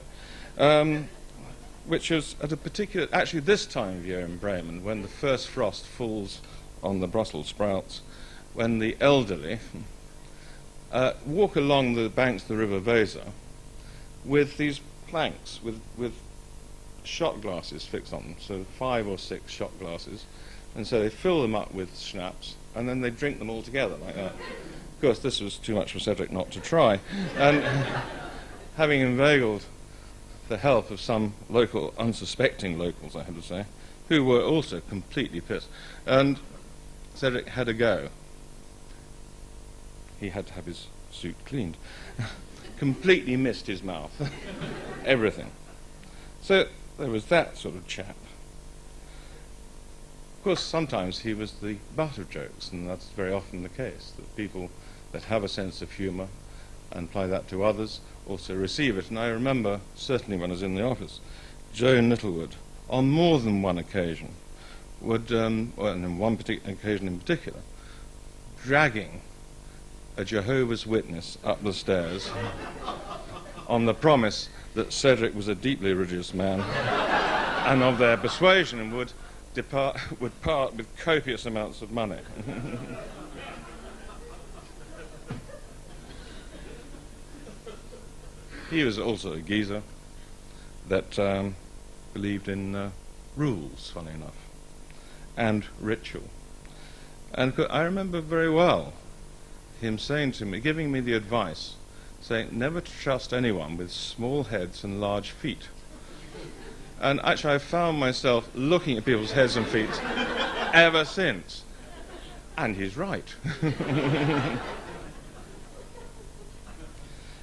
which was at a particular, actually this time of year in Bremen, when the first frost falls on the Brussels sprouts, when the elderly walk along the banks of the River Weser with these planks with shot glasses fixed on them, so 5 or 6 shot glasses, and so they fill them up with schnapps, and then they drink them all together like that. Of course, this was too much for Cedric not to try, and having inveigled the help of some local, unsuspecting locals, I have to say, who were also completely pissed, and Cedric had a go. He had to have his suit cleaned. Completely missed his mouth. Everything. So there was that sort of chap. Of course, sometimes he was the butt of jokes, and that's very often the case, that people that have a sense of humour and apply that to others also receive it. And I remember, certainly when I was in the office, Joan Littlewood, on more than one occasion, would, and on one occasion in particular, dragging a Jehovah's Witness up the stairs on the promise that Cedric was a deeply religious man and of their persuasion, and would part with copious amounts of money. He was also a geezer that believed in rules, funny enough, and ritual. And I remember very well him saying to me, giving me the advice, saying, never to trust anyone with small heads and large feet. And actually I found myself looking at people's heads and feet ever since. And he's right.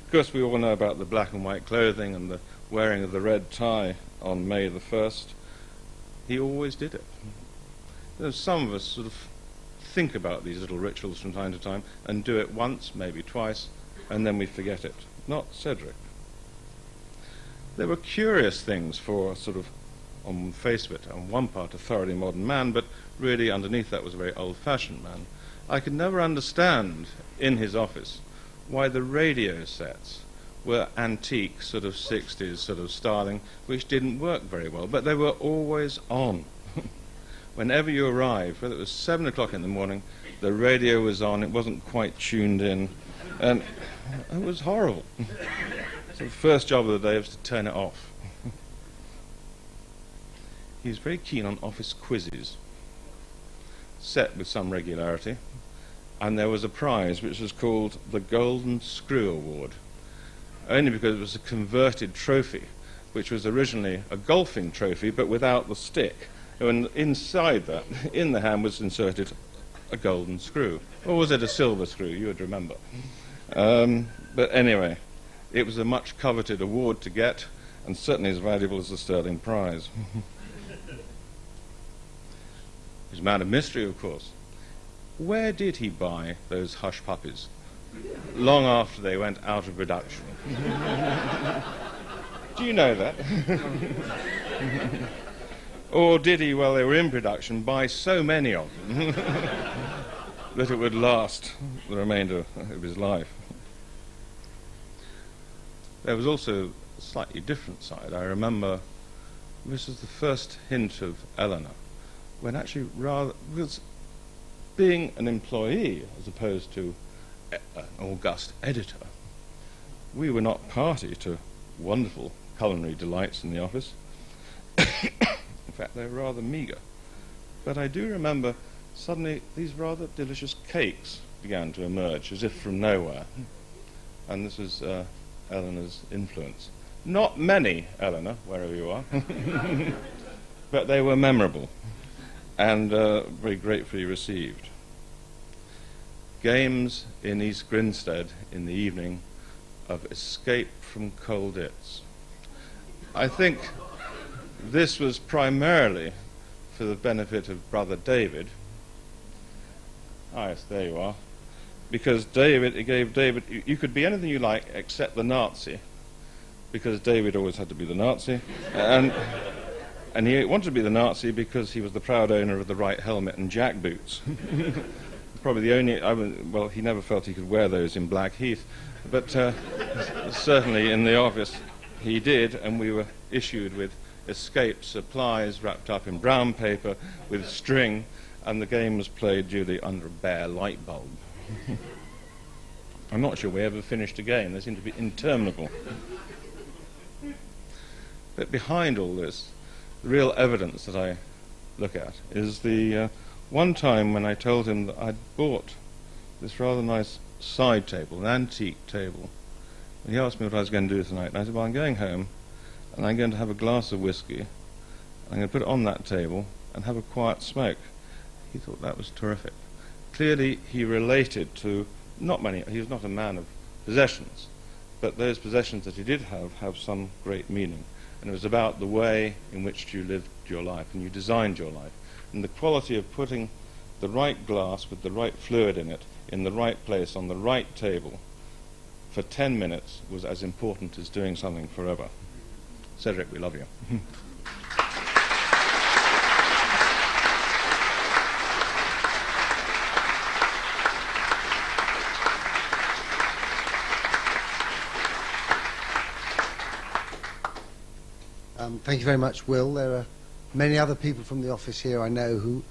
Of course, we all know about the black and white clothing and the wearing of the red tie on May the 1st. He always did it. Some of us sort of think about these little rituals from time to time and do it once, maybe twice, and then we forget it. Not Cedric. They were curious things for sort of, on the face of it, on one part a thoroughly modern man, but really underneath that was a very old-fashioned man. I could never understand in his office why the radio sets were antique, sort of 60s sort of styling, which didn't work very well, but they were always on. Whenever you arrived, whether it was 7 o'clock in the morning, the radio was on, it wasn't quite tuned in, and it was horrible. So the first job of the day was to turn it off. He was very keen on office quizzes, set with some regularity, and there was a prize which was called the Golden Screw Award, only because it was a converted trophy, which was originally a golfing trophy, but without the stick. And inside that, in the hand, was inserted a golden screw. Or was it a silver screw? You would remember. But anyway, it was a much coveted award to get, and certainly as valuable as the Sterling Prize. He was a man of mystery, of course. Where did he buy those hush puppies? Long after they went out of production. Do you know that? Or did he, while they were in production, buy so many of them that it would last the remainder of his life? There was also a slightly different side. I remember this was the first hint of Eleanor, when actually rather was being an employee as opposed to an august editor. We were not party to wonderful culinary delights in the office. In fact, they were rather meagre. But I do remember suddenly these rather delicious cakes began to emerge, as if from nowhere. And this was Eleanor's influence. Not many, Eleanor, wherever you are, but they were memorable and very gratefully received. Games in East Grinstead in the evening of Escape from Colditz. I think this was primarily for the benefit of brother David. Ah, yes, there you are. Because it gave David, you could be anything you like except the Nazi, because David always had to be the Nazi. And he wanted to be the Nazi because he was the proud owner of the right helmet and jack boots. Probably the only, well, he never felt he could wear those in Blackheath, but certainly in the office he did, and we were issued with escape supplies wrapped up in brown paper with string, and the game was played duly under a bare light bulb. I'm not sure we ever finished a game. They seem to be interminable. But behind all this, the real evidence that I look at is the one time when I told him that I'd bought this rather nice side table, an antique table. And he asked me what I was going to do tonight, and I said, well, I'm going home, and I'm going to have a glass of whiskey, and I'm going to put it on that table and have a quiet smoke. He thought that was terrific. Clearly, he related to not many, he was not a man of possessions, but those possessions that he did have some great meaning. And it was about the way in which you lived your life, and you designed your life. And the quality of putting the right glass with the right fluid in it, in the right place, on the right table, for 10 minutes was as important as doing something forever. Cedric, we love you. Thank you very much, Will. There are many other people from the office here I know who,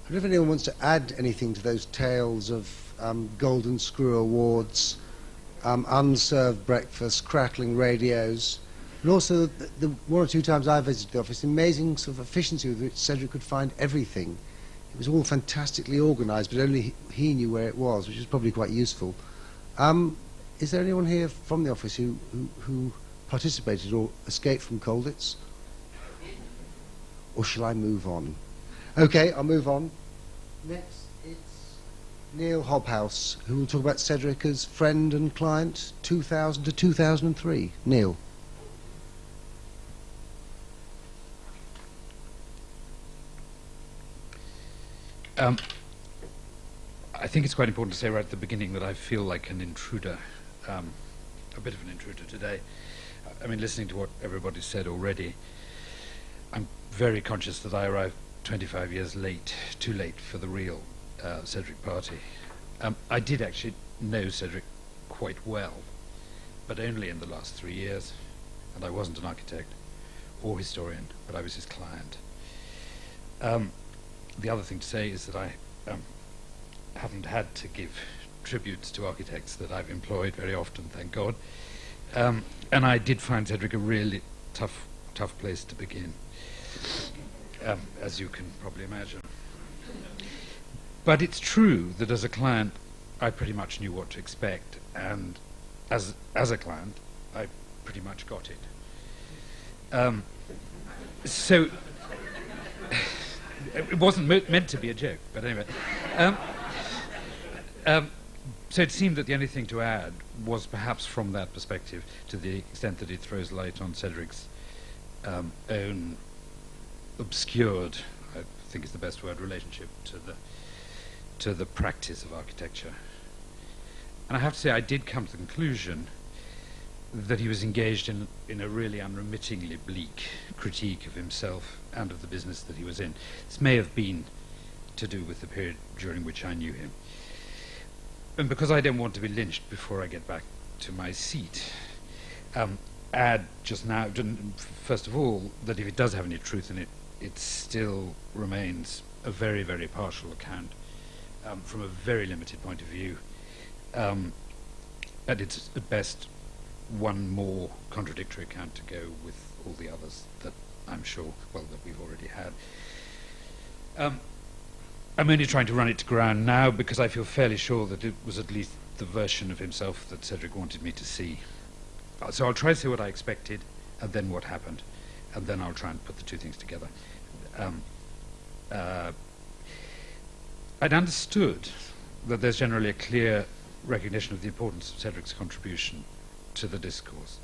I don't know if anyone wants to add anything to those tales of Golden Screw Awards, unserved breakfast, crackling radios, and also the one or two times I visited the office, the amazing sort of efficiency with which Cedric could find everything. It was all fantastically organised, but only he knew where it was, which was probably quite useful. Is there anyone here from the office who participated or escaped from Colditz? Or shall I move on? Okay, I'll move on. Next, it's Niall Hobhouse, who will talk about Cedric as friend and client, 2000 to 2003. Niall. I think it's quite important to say right at the beginning that I feel like an intruder, a bit of an intruder today. I mean, listening to what everybody said already, I'm very conscious that I arrived 25 years late, too late for the real Cedric party. I did actually know Cedric quite well, but only in the last 3 years, and I wasn't an architect or historian, but I was his client. The other thing to say is that I haven't had to give tributes to architects that I've employed very often, thank God. And I did find Cedric a really tough place to begin, as you can probably imagine. But it's true that as a client, I pretty much knew what to expect, and as a client, I pretty much got it. So it wasn't meant to be a joke, but anyway. So it seemed that the only thing to add was perhaps from that perspective, to the extent that it throws light on Cedric's own obscured, I think is the best word, relationship to the practice of architecture. And I have to say, I did come to the conclusion that he was engaged in a really unremittingly bleak critique of himself and of the business that he was in. This may have been to do with the period during which I knew him. And because I don't want to be lynched before I get back to my seat, add just now, first of all, that if it does have any truth in it, it still remains a very, very partial account from a very limited point of view. And it's at best one more contradictory account to go with all the others that I'm sure, well, that we've already had. I'm only trying to run it to ground now because I feel fairly sure that it was at least the version of himself that Cedric wanted me to see. So I'll try to say what I expected and then what happened, and then I'll try and put the two things together. I'd understood that there's generally a clear recognition of the importance of Cedric's contribution to the discourse.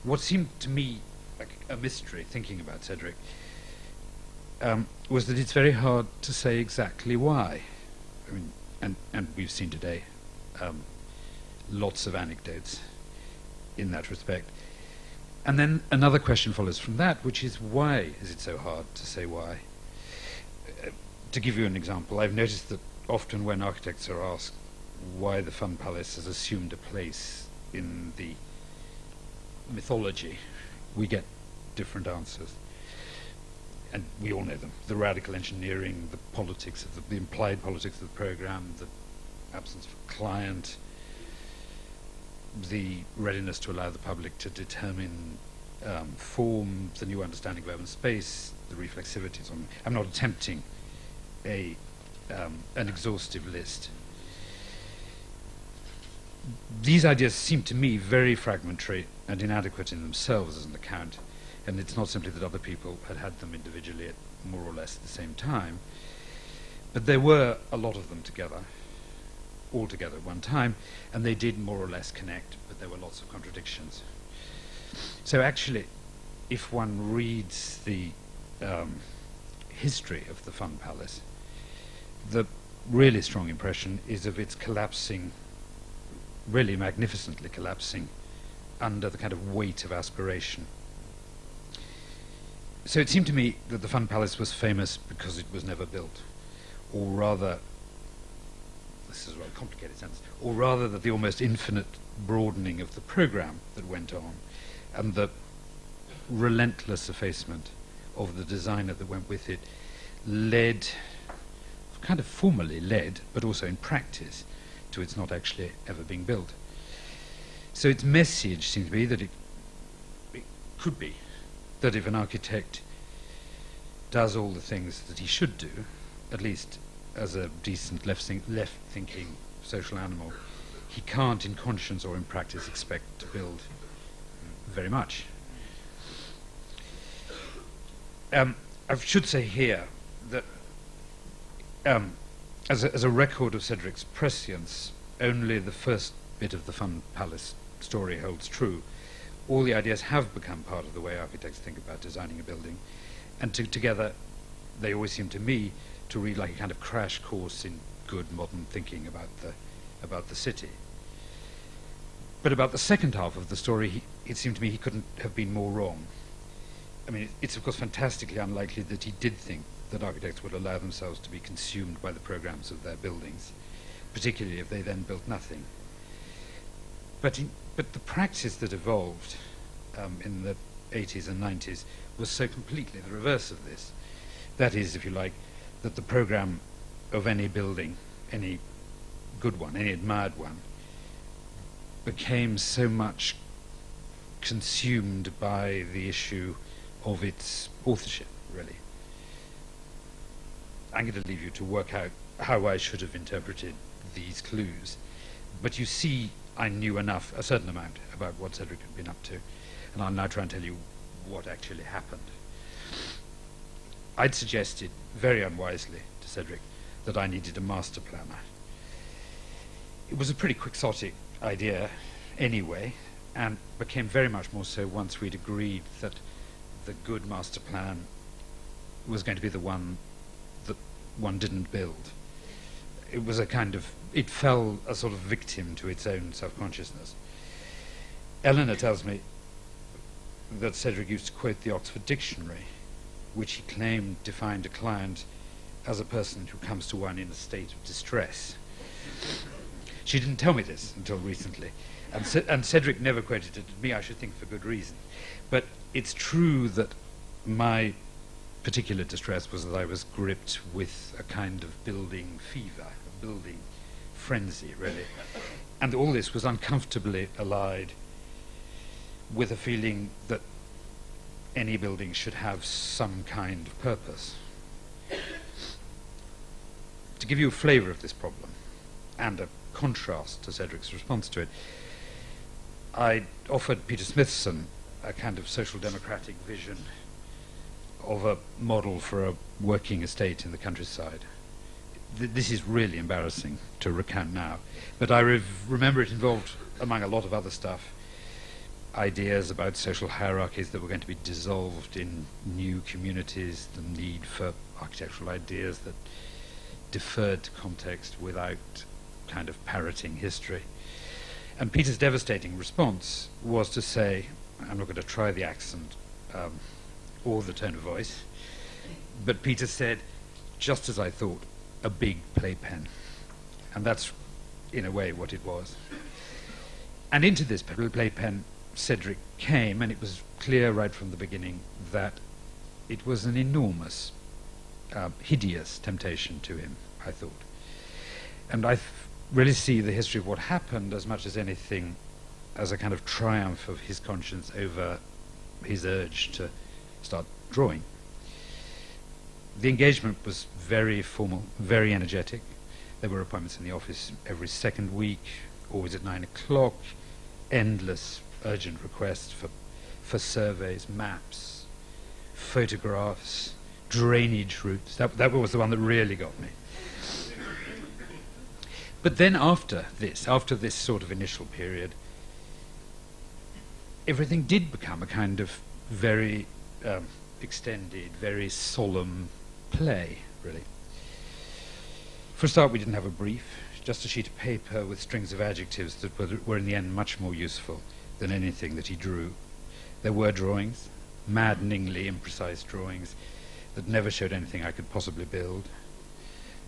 What seemed to me like a mystery, thinking about Cedric, was that it's very hard to say exactly why. I mean, and we've seen today lots of anecdotes in that respect. And then another question follows from that, which is, why is it so hard to say why? To give you an example, I've noticed that often when architects are asked why the Fun Palace has assumed a place in the mythology, we get different answers. And we all know them. The radical engineering, the politics of the implied politics of the program, the absence of a client, the readiness to allow the public to determine form, the new understanding of urban space, the reflexivities on. I'm not attempting an exhaustive list. These ideas seem to me very fragmentary and inadequate in themselves as an account. And it's not simply that other people had them individually at more or less the same time, but there were a lot of them together, all together at one time, and they did more or less connect, but there were lots of contradictions. So actually, if one reads the history of the Fun Palace, the really strong impression is of its collapsing, really magnificently collapsing, under the kind of weight of aspiration. So it seemed to me that the Fun Palace was famous because it was never built, or rather, this is a rather complicated sentence, or rather that the almost infinite broadening of the program that went on, and the relentless effacement of the designer that went with it, led, kind of formally led, but also in practice, to its not actually ever being built. So its message seemed to be that it could be that if an architect does all the things that he should do, at least as a decent left-thinking social animal, he can't in conscience or in practice expect to build very much. I should say here that as a record of Cedric's prescience, only the first bit of the Fun Palace story holds true. All the ideas have become part of the way architects think about designing a building, and together they always seem to me to read like a kind of crash course in good modern thinking about the city. But about the second half of the story, it seemed to me he couldn't have been more wrong. I mean, it's of course fantastically unlikely that he did think that architects would allow themselves to be consumed by the programs of their buildings, particularly if they then built nothing. But the practice that evolved in the 80s and 90s was so completely the reverse of this. That is, if you like, that the program of any building, any good one, any admired one, became so much consumed by the issue of its authorship, really. I'm going to leave you to work out how I should have interpreted these clues. But you see, I knew enough, a certain amount, about what Cedric had been up to, and I'll now try and tell you what actually happened. I'd suggested, very unwisely, to Cedric that I needed a master planner. It was a pretty quixotic idea anyway, and became very much more so once we'd agreed that the good master plan was going to be the one that one didn't build. It was a kind of, it fell a sort of victim to its own self-consciousness. Eleanor tells me that Cedric used to quote the Oxford Dictionary, which he claimed defined a client as a person who comes to one in a state of distress. She didn't tell me this until recently, and Cedric never quoted it to me, I should think for good reason. But it's true that my particular distress was that I was gripped with a kind of building fever, a building frenzy, really. And all this was uncomfortably allied with a feeling that any building should have some kind of purpose. To give you a flavour of this problem, and a contrast to Cedric's response to it, I offered Peter Smithson a kind of social democratic vision of a model for a working estate in the countryside. This is really embarrassing to recount now, but I remember it involved, among a lot of other stuff, ideas about social hierarchies that were going to be dissolved in new communities, the need for architectural ideas that deferred to context without kind of parroting history. And Peter's devastating response was to say, I'm not going to try the accent or the tone of voice, but Peter said, just as I thought, a big playpen. And that's, in a way, what it was. And into this playpen, Cedric came, and it was clear right from the beginning that it was an enormous, hideous temptation to him, I thought. And I really see the history of what happened as much as anything as a kind of triumph of his conscience over his urge to start drawing. The engagement was very formal, very energetic. There were appointments in the office every second week, always at 9 o'clock, endless urgent requests for surveys, maps, photographs, drainage routes. That was the one that really got me. But then after this sort of initial period, everything did become a kind of very extended, very solemn play, really. For a start, we didn't have a brief, just a sheet of paper with strings of adjectives that were in the end much more useful than anything that he drew. There were drawings, maddeningly imprecise drawings, that never showed anything I could possibly build.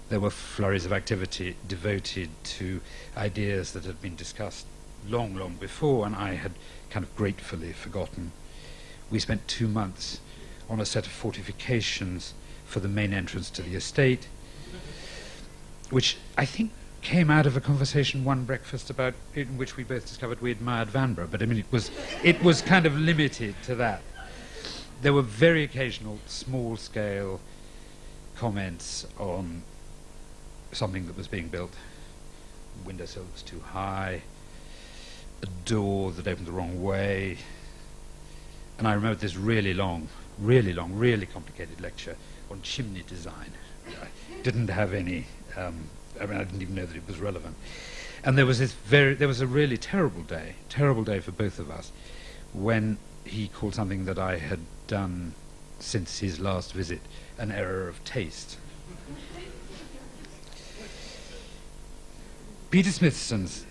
There were flurries of activity devoted to ideas that had been discussed long, long before, and I had kind of gratefully forgotten. We spent 2 months on a set of fortifications for the main entrance to the estate, which I think came out of a conversation one breakfast about in which we both discovered we admired Vanbrugh, but I mean it was kind of limited to that. There were very occasional small-scale comments on something that was being built. A windowsill that was too high, a door that opened the wrong way. And I remember this really long, really complicated lecture on chimney design. I didn't have any, I didn't even know that it was relevant. And there was a really terrible day for both of us, when he called something that I had done since his last visit an error of taste. Peter Smithson's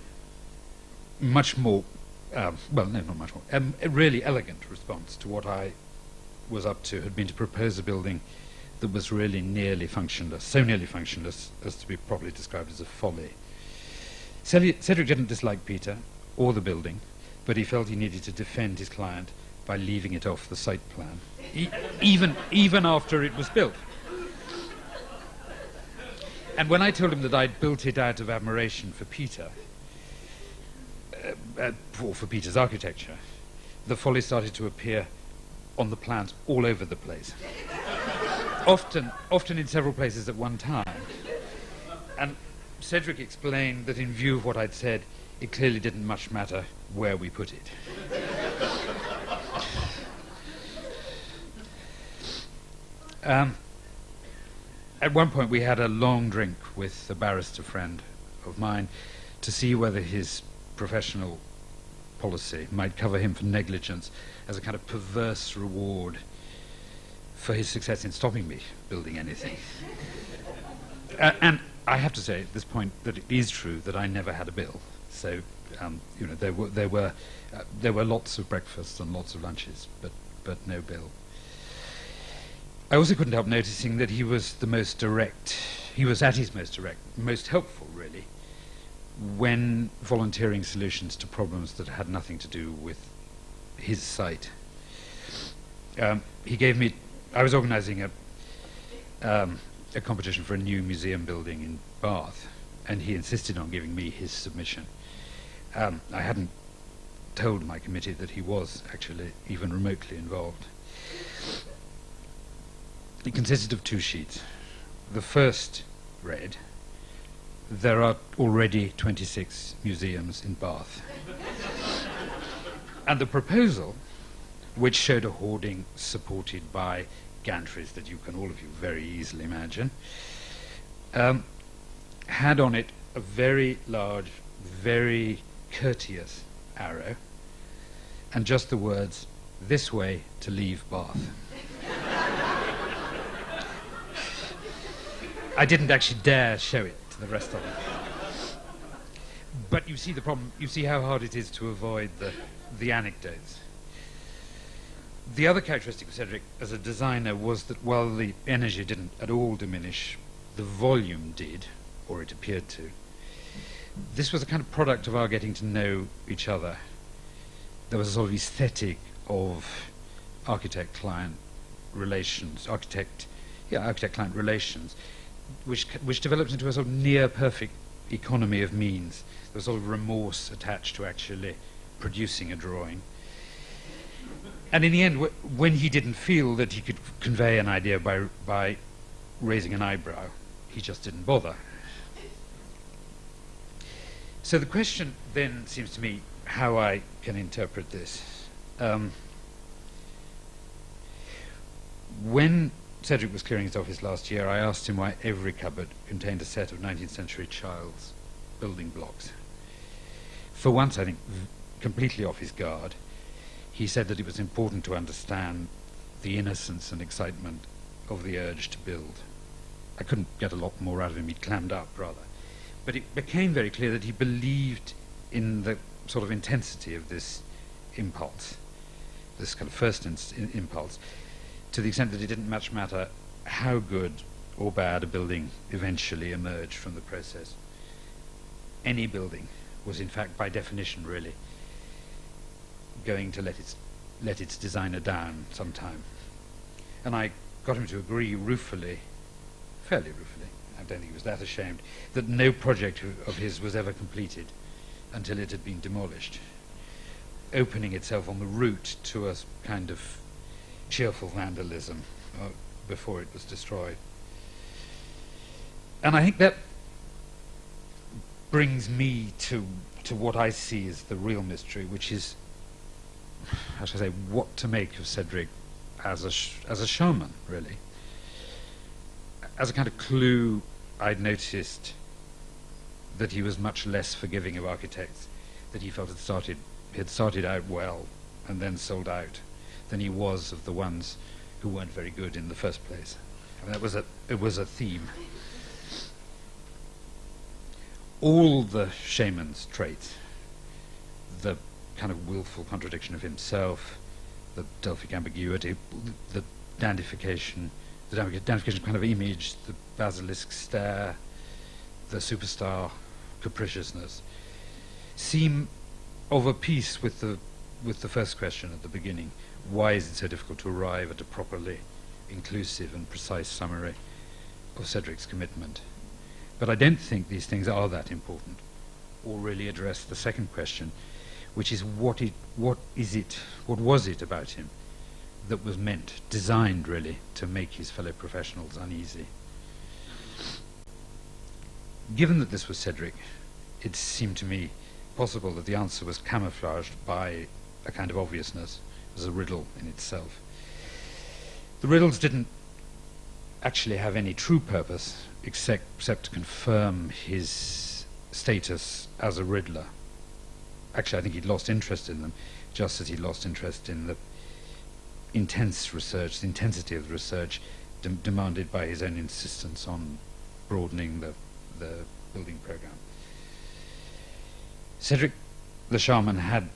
much more well, no, not much more, a really elegant response to what I was up to had been to propose a building that was really nearly functionless, so nearly functionless as to be properly described as a folly. Cedric didn't dislike Peter or the building, but he felt he needed to defend his client by leaving it off the site plan, even after it was built. And when I told him that I'd built it out of admiration for Peter, or for Peter's architecture, the folly started to appear on the plans all over the place. often in several places at one time. And Cedric explained that in view of what I'd said, it clearly didn't much matter where we put it. At one point we had a long drink with a barrister friend of mine to see whether his professional policy might cover him for negligence as a kind of perverse reward for his success in stopping me building anything. And I have to say at this point that it is true that I never had a bill. So, there were lots of breakfasts and lots of lunches, but no bill. I also couldn't help noticing that he was the most direct. He was at his most direct, most helpful, really, when volunteering solutions to problems that had nothing to do with his site. He gave me. I was organising a competition for a new museum building in Bath, and he insisted on giving me his submission. I hadn't told my committee that he was actually even remotely involved. It consisted of 2 sheets. The first read, "There are already 26 museums in Bath." And the proposal, which showed a hoarding supported by gantries that you can all of you very easily imagine, had on it a very large, very courteous arrow, and just the words, "This way to leave Bath." I didn't actually dare show it to the rest of them. But you see the problem, you see how hard it is to avoid the anecdotes. The other characteristic of Cedric as a designer was that while the energy didn't at all diminish, the volume did, or it appeared to. This was a kind of product of our getting to know each other. There was a sort of aesthetic of architect-client relations, architect-client relations, which developed into a sort of near-perfect economy of means. There was sort of remorse attached to actually producing a drawing. And in the end, when he didn't feel that he could convey an idea by raising an eyebrow, he just didn't bother. So the question then seems to me how I can interpret this. When Cedric was clearing his office last year, I asked him why every cupboard contained a set of 19th century child's building blocks. For once, I think, completely off his guard, he said that it was important to understand the innocence and excitement of the urge to build. I couldn't get a lot more out of him, he'd clammed up, rather. But it became very clear that he believed in the sort of intensity of this impulse, this kind of first impulse, to the extent that it didn't much matter how good or bad a building eventually emerged from the process. Any building was, in fact, by definition, really, going to let its designer down sometime. And I got him to agree ruefully, fairly ruefully, I don't think he was that ashamed, that no project of his was ever completed until it had been demolished, opening itself on the route to a kind of cheerful vandalism before it was destroyed. And I think that brings me to what I see as the real mystery, which is, how should I say, what to make of Cedric as a showman, really. As a kind of clue, I'd noticed that he was much less forgiving of architects, that he felt had started out well and then sold out, than he was of the ones who weren't very good in the first place. I mean, it was a theme. All the shaman's traits, the kind of willful contradiction of himself, the Delphic ambiguity, the dandification kind of image, the basilisk stare, the superstar capriciousness, seem of a piece with the first question at the beginning. Why is it so difficult to arrive at a properly inclusive and precise summary of Cedric's commitment? But I don't think these things are that important, or really address the second question, which is what was it about him that was designed really, to make his fellow professionals uneasy? Given that this was Cedric, it seemed to me possible that the answer was camouflaged by a kind of obviousness, as a riddle in itself. The riddles didn't actually have any true purpose except to confirm his status as a riddler. Actually, I think he'd lost interest in them, just as he lost interest in the intense research, the intensity of the research demanded by his own insistence on broadening the building program. Cedric the Shaman had,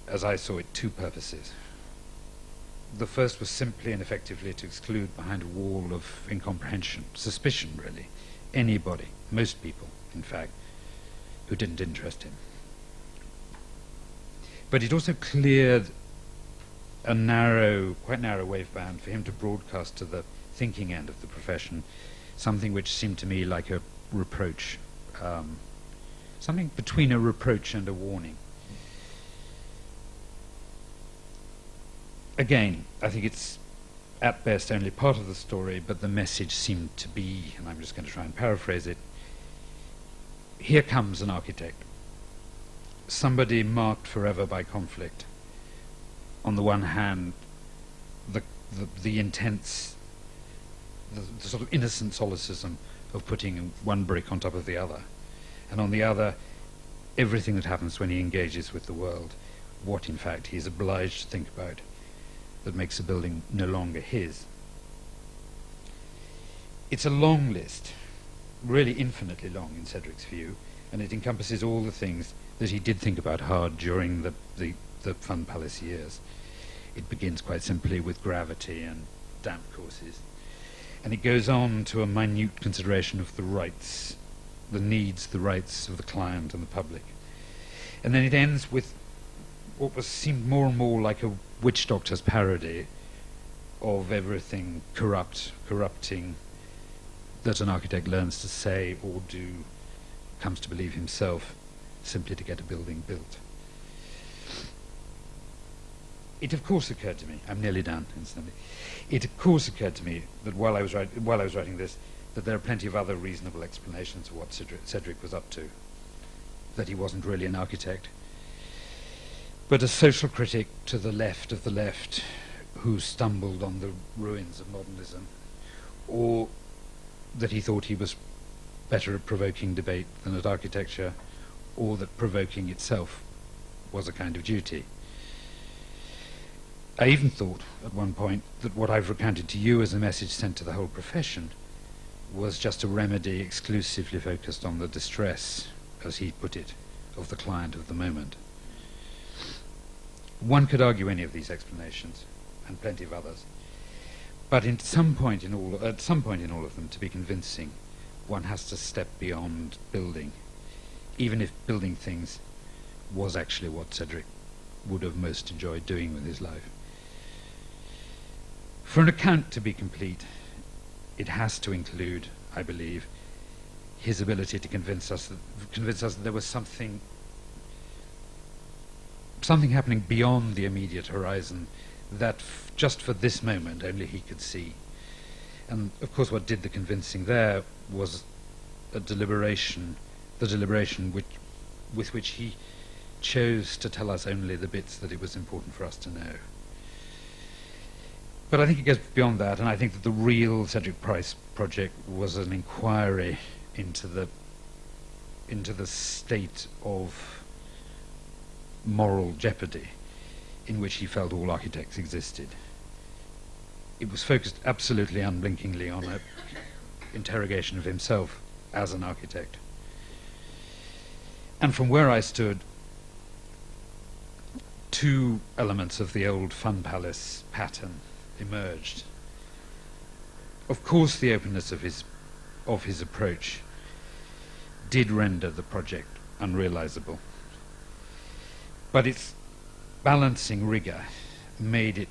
as I saw it, two purposes. The first was simply and effectively to exclude behind a wall of incomprehension, suspicion really, anybody, most people, in fact, who didn't interest him. But it also cleared a quite narrow wave band for him to broadcast to the thinking end of the profession, something which seemed to me like a reproach, something between a reproach and a warning. Again, I think it's at best only part of the story, but the message seemed to be, and I'm just going to try and paraphrase it, here comes an architect, somebody marked forever by conflict. On the one hand, the intense, the sort of innocent solecism of putting one brick on top of the other, and on the other, everything that happens when he engages with the world, what in fact he is obliged to think about, that makes a building no longer his. It's a long list, really infinitely long in Cedric's view, and it encompasses all the things that he did think about hard during the Fun Palace years. It begins quite simply with gravity and damp courses, and it goes on to a minute consideration of the rights, the needs, the rights of the client and the public. And then it ends with what seemed more and more like a witch doctor's parody of everything corrupting that an architect learns to say or do, comes to believe himself, simply to get a building built. It of course occurred to me, I'm nearly done instantly, it of course occurred to me that while I was writing this, that there are plenty of other reasonable explanations of what Cedric was up to, that he wasn't really an architect, but a social critic to the left of the left who stumbled on the ruins of modernism, or that he thought he was better at provoking debate than at architecture, or that provoking itself was a kind of duty. I even thought at one point that what I've recounted to you as a message sent to the whole profession was just a remedy exclusively focused on the distress, as he put it, of the client of the moment. One could argue any of these explanations, and plenty of others, but at some point in all of them, to be convincing, one has to step beyond building, even if building things was actually what Cedric would have most enjoyed doing with his life. For an account to be complete, it has to include, I believe, his ability to convince us that there was something happening beyond the immediate horizon that just for this moment only he could see. And of course what did the convincing there was the deliberation with which he chose to tell us only the bits that it was important for us to know. But I think it goes beyond that, and I think that the real Cedric Price project was an inquiry into the state of moral jeopardy in which he felt all architects existed. It was focused absolutely unblinkingly on an interrogation of himself as an architect. And from where I stood, two elements of the old Fun Palace pattern emerged. Of course, the openness of his approach did render the project unrealizable, but its balancing rigor made it,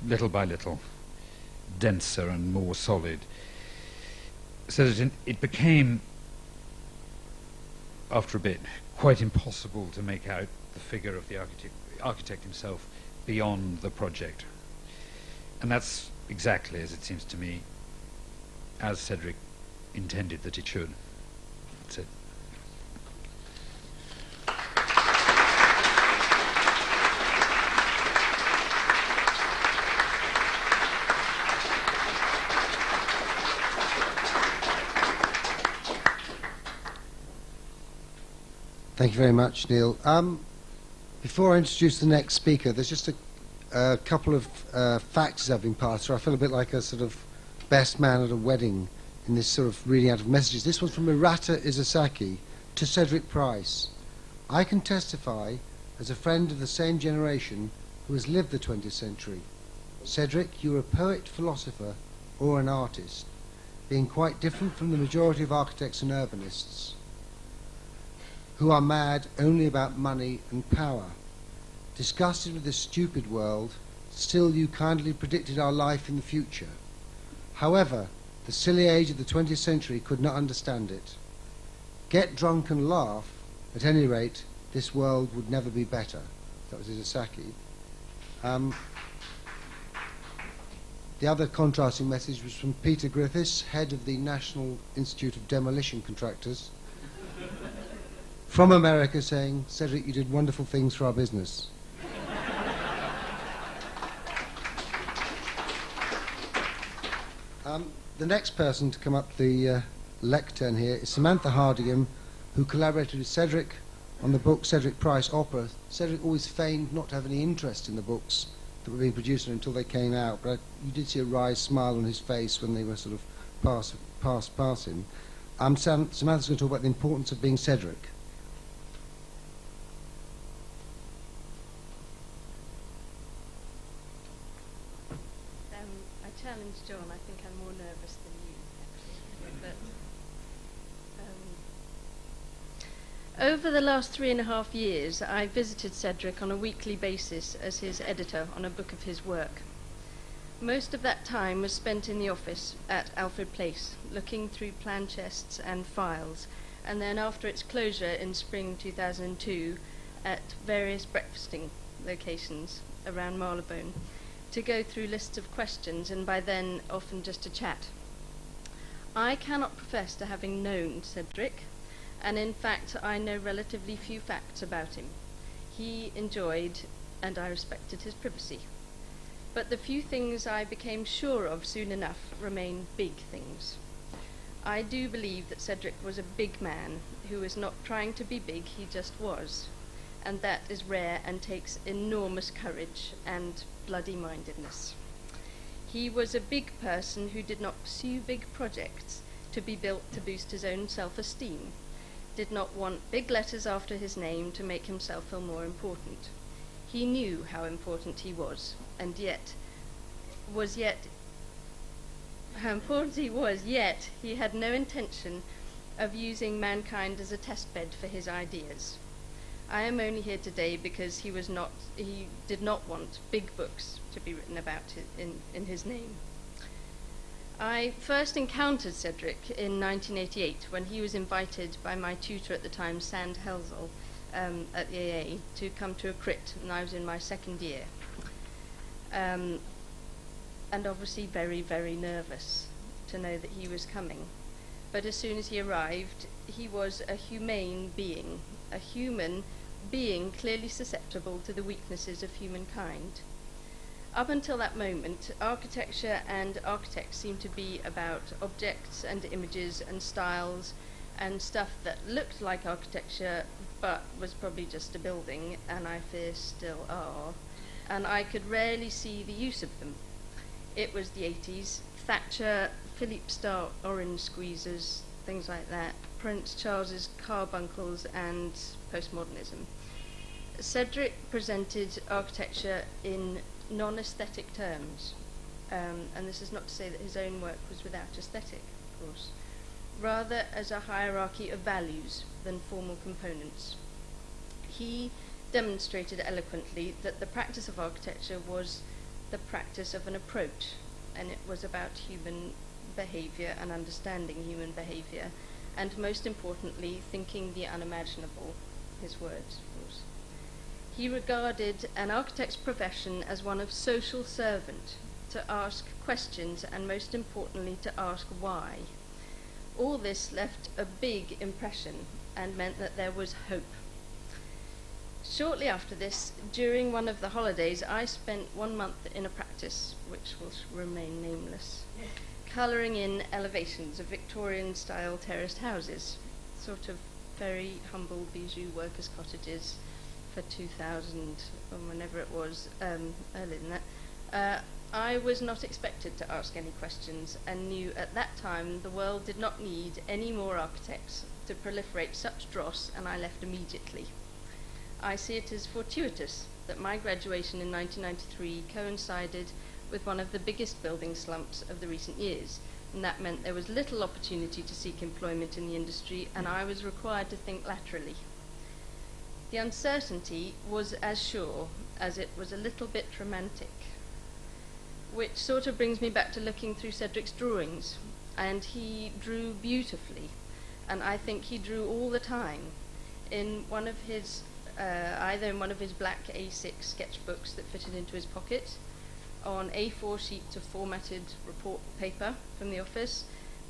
little by little, denser and more solid, so that it became, after a bit, quite impossible to make out the figure of the architect himself beyond the project. And that's exactly, as it seems to me, as Cedric intended that it should. That's it. Thank you very much, Neil. Before I introduce the next speaker, there's just a couple of facts I've been passed through. I feel a bit like a sort of best man at a wedding in this sort of reading out of messages. This one's from Murata Izasaki to Cedric Price. I can testify as a friend of the same generation who has lived the 20th century. Cedric, you're a poet, philosopher, or an artist, being quite different from the majority of architects and urbanists, who are mad only about money and power. Disgusted with this stupid world, still you kindly predicted our life in the future. However, the silly age of the 20th century could not understand it. Get drunk and laugh, at any rate, this world would never be better. That was Izasaki. The other contrasting message was from Peter Griffiths, head of the National Institute of Demolition Contractors, from America, saying, Cedric, you did wonderful things for our business. The next person to come up the lectern here is Samantha Hardingham, who collaborated with Cedric on the book Cedric Price Opera. Cedric always feigned not to have any interest in the books that were being produced until they came out, but you did see a wry smile on his face when they were sort of passing. Samantha's going to talk about the importance of being Cedric. I challenged John. I think I'm more nervous than you, actually. But over the last 3.5 years, I visited Cedric on a weekly basis as his editor on a book of his work. Most of that time was spent in the office at Alfred Place, looking through plan chests and files, and then after its closure in spring 2002, at various breakfasting locations around Marylebone, to go through lists of questions, and by then often just to chat. I cannot profess to having known Cedric, and in fact I know relatively few facts about him. He enjoyed, and I respected his privacy. But the few things I became sure of soon enough remain big things. I do believe that Cedric was a big man who was not trying to be big, he just was. And that is rare and takes enormous courage and bloody-mindedness. He was a big person who did not pursue big projects to be built to boost his own self-esteem, did not want big letters after his name to make himself feel more important. He knew how important he was, and yet he had no intention of using mankind as a testbed for his ideas. I am only here today because he did not want big books to be written about in his name. I first encountered Cedric in 1988 when he was invited by my tutor at the time, Sand Helzel, at the AA, to come to a crit, and I was in my second year. And obviously very, very nervous to know that he was coming. But as soon as he arrived, he was a humane being, a human being clearly susceptible to the weaknesses of humankind. Up until that moment, architecture and architects seemed to be about objects and images and styles and stuff that looked like architecture but was probably just a building, and I fear still are, and I could rarely see the use of them. It was the 80s, Thatcher, Philippe Stark orange squeezers, things like that, Prince Charles's carbuncles, and postmodernism. Cedric presented architecture in non-aesthetic terms, and this is not to say that his own work was without aesthetic, of course, rather as a hierarchy of values than formal components. He demonstrated eloquently that the practice of architecture was the practice of an approach, and it was about human behavior and understanding human behavior, and most importantly, thinking the unimaginable, his words, of course. He regarded an architect's profession as one of social servant, to ask questions and most importantly to ask why. All this left a big impression and meant that there was hope. Shortly after this, during one of the holidays, I spent 1 month in a practice, which will remain nameless, colouring in elevations of Victorian-style terraced houses, sort of very humble bijou workers' cottages for 2000, or whenever it was, earlier than that. I was not expected to ask any questions and knew at that time the world did not need any more architects to proliferate such dross, and I left immediately. I see it as fortuitous that my graduation in 1993 coincided with one of the biggest building slumps of the recent years, and that meant there was little opportunity to seek employment in the industry, and I was required to think laterally. The uncertainty was as sure as it was a little bit romantic, which sort of brings me back to looking through Cedric's drawings, and he drew beautifully, and I think he drew all the time. In one of his either in one of his black A6 sketchbooks that fitted into his pocket, on A4 sheets of formatted report paper from the office,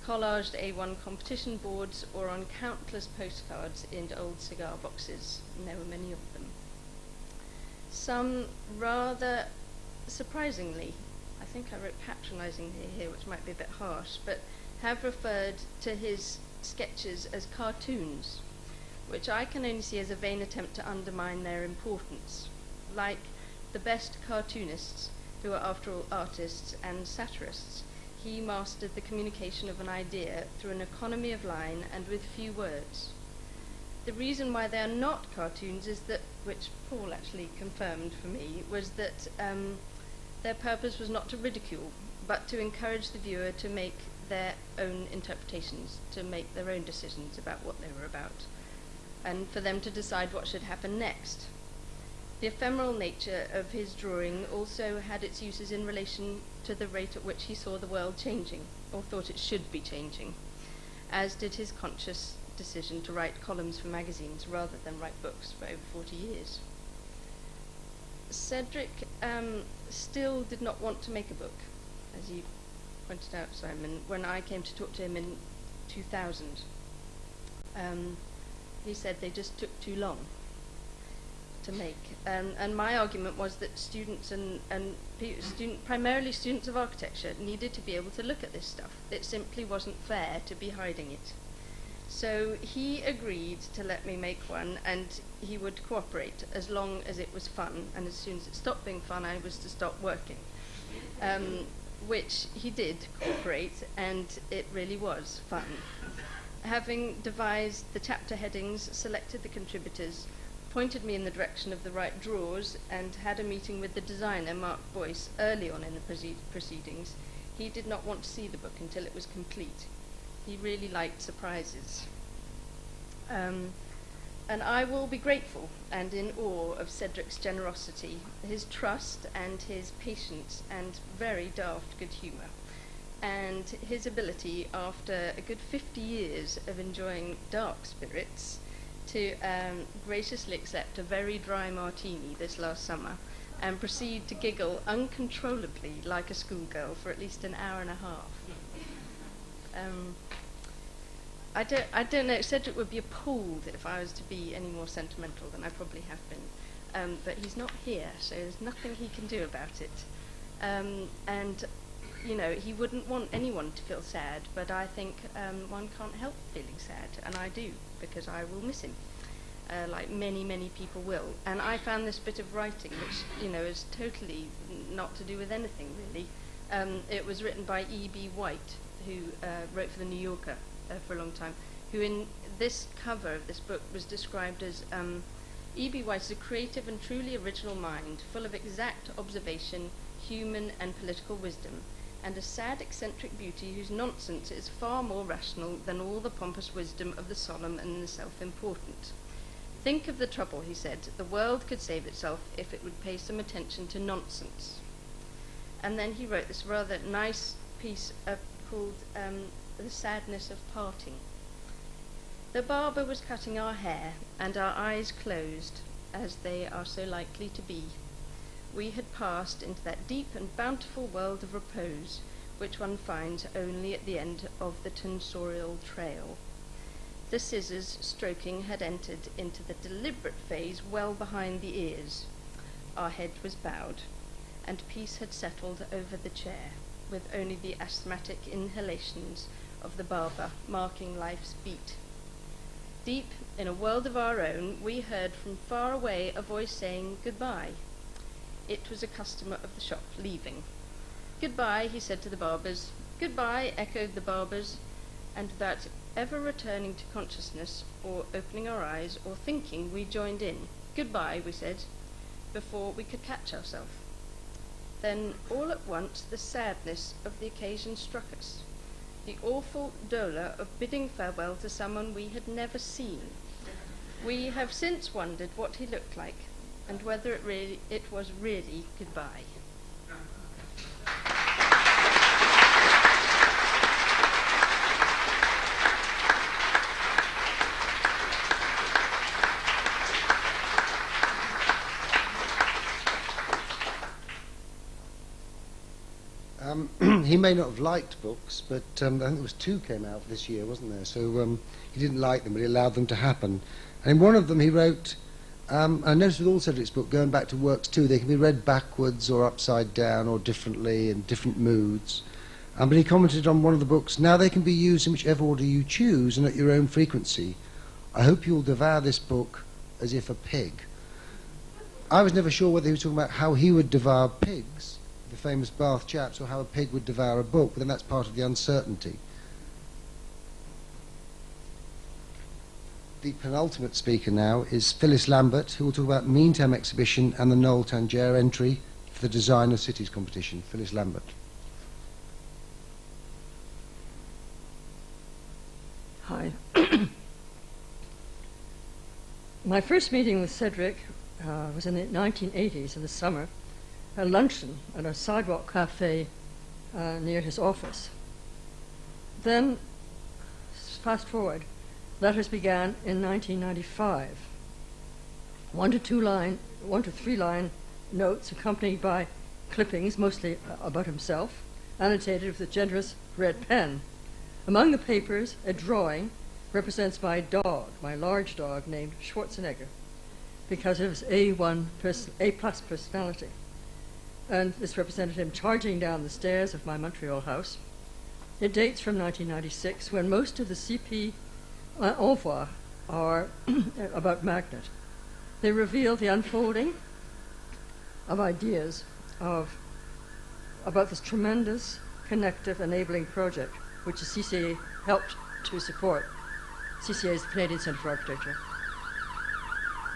collaged A1 competition boards, or on countless postcards in old cigar boxes, and there were many of them. Some rather surprisingly, I think I wrote patronisingly here, which might be a bit harsh, but have referred to his sketches as cartoons, which I can only see as a vain attempt to undermine their importance. Like the best cartoonists, who are after all artists and satirists, he mastered the communication of an idea through an economy of line and with few words. The reason why they are not cartoons is that, which Paul actually confirmed for me, was that their purpose was not to ridicule, but to encourage the viewer to make their own interpretations, to make their own decisions about what they were about, and for them to decide what should happen next. The ephemeral nature of his drawing also had its uses in relation to the rate at which he saw the world changing, or thought it should be changing, as did his conscious decision to write columns for magazines rather than write books for over 40 years. Cedric still did not want to make a book, as you pointed out, Simon, when I came to talk to him in 2000. He said they just took too long to make. And my argument was that students primarily students of architecture needed to be able to look at this stuff. It simply wasn't fair to be hiding it. So he agreed to let me make one, and he would cooperate as long as it was fun, and as soon as it stopped being fun, I was to stop working. Which he did cooperate, and it really was fun. Having devised the chapter headings, selected the contributors, pointed me in the direction of the right drawers, and had a meeting with the designer, Mark Boyce, early on in the proceedings, he did not want to see the book until it was complete. He really liked surprises. And I will be grateful and in awe of Cedric's generosity, his trust and his patience and very daft good humour, and his ability, after a good 50 years of enjoying dark spirits, to graciously accept a very dry martini this last summer and proceed to giggle uncontrollably like a schoolgirl for at least an hour and a half. I don't know, Cedric would be appalled if I was to be any more sentimental than I probably have been. But he's not here, so there's nothing he can do about it. And, you know, he wouldn't want anyone to feel sad, but I think one can't help feeling sad, and I do, because I will miss him, like many, many people will. And I found this bit of writing, which, you know, is totally not to do with anything, really. It was written by E.B. White, who wrote for The New Yorker for a long time, who in this cover of this book was described as E.B. White is a creative and truly original mind, full of exact observation, human and political wisdom, and a sad eccentric beauty whose nonsense is far more rational than all the pompous wisdom of the solemn and the self-important. Think of the trouble, he said. The world could save itself if it would pay some attention to nonsense. And then he wrote this rather nice piece called The Sadness of Parting. The barber was cutting our hair, and our eyes closed, as they are so likely to be. We had passed into that deep and bountiful world of repose, which one finds only at the end of the tonsorial trail. The scissors stroking had entered into the deliberate phase well behind the ears. Our head was bowed, and peace had settled over the chair, with only the asthmatic inhalations of the barber marking life's beat. Deep in a world of our own, we heard from far away a voice saying goodbye. It was a customer of the shop leaving. Goodbye, he said to the barbers. Goodbye, echoed the barbers, and without ever returning to consciousness or opening our eyes or thinking, we joined in. Goodbye, we said, before we could catch ourselves. Then all at once the sadness of the occasion struck us, the awful dolor of bidding farewell to someone we had never seen. We have since wondered what he looked like and whether it was really goodbye. He may not have liked books, but I think there was 2 came out this year, wasn't there? So he didn't like them, but he allowed them to happen. And in one of them he wrote, I noticed with all Cedric's books, going back to works too, they can be read backwards or upside down or differently in different moods. But he commented on one of the books, now they can be used in whichever order you choose and at your own frequency. I hope you'll devour this book as if a pig. I was never sure whether he was talking about how he would devour pigs, the famous Bath chaps, or how a pig would devour a book, but then that's part of the uncertainty. The penultimate speaker now is Phylis Lambert, who will talk about Meantime exhibition and the Noel Tangier entry for the Design of Cities competition. Phylis Lambert. Hi. My first meeting with Cedric was in the 1980s in the summer, a luncheon at a sidewalk cafe near his office. Then, fast forward, letters began in 1995. 1 to 3 line notes accompanied by clippings, mostly about himself, annotated with a generous red pen. Among the papers, a drawing represents my dog, my large dog named Schwarzenegger, because of his A+ personality. And this represented him charging down the stairs of my Montreal house. It dates from 1996, when most of the CP envois are about Magnet. They reveal the unfolding of ideas about this tremendous connective enabling project which the CCA helped to support. CCA is the Canadian Centre for Architecture.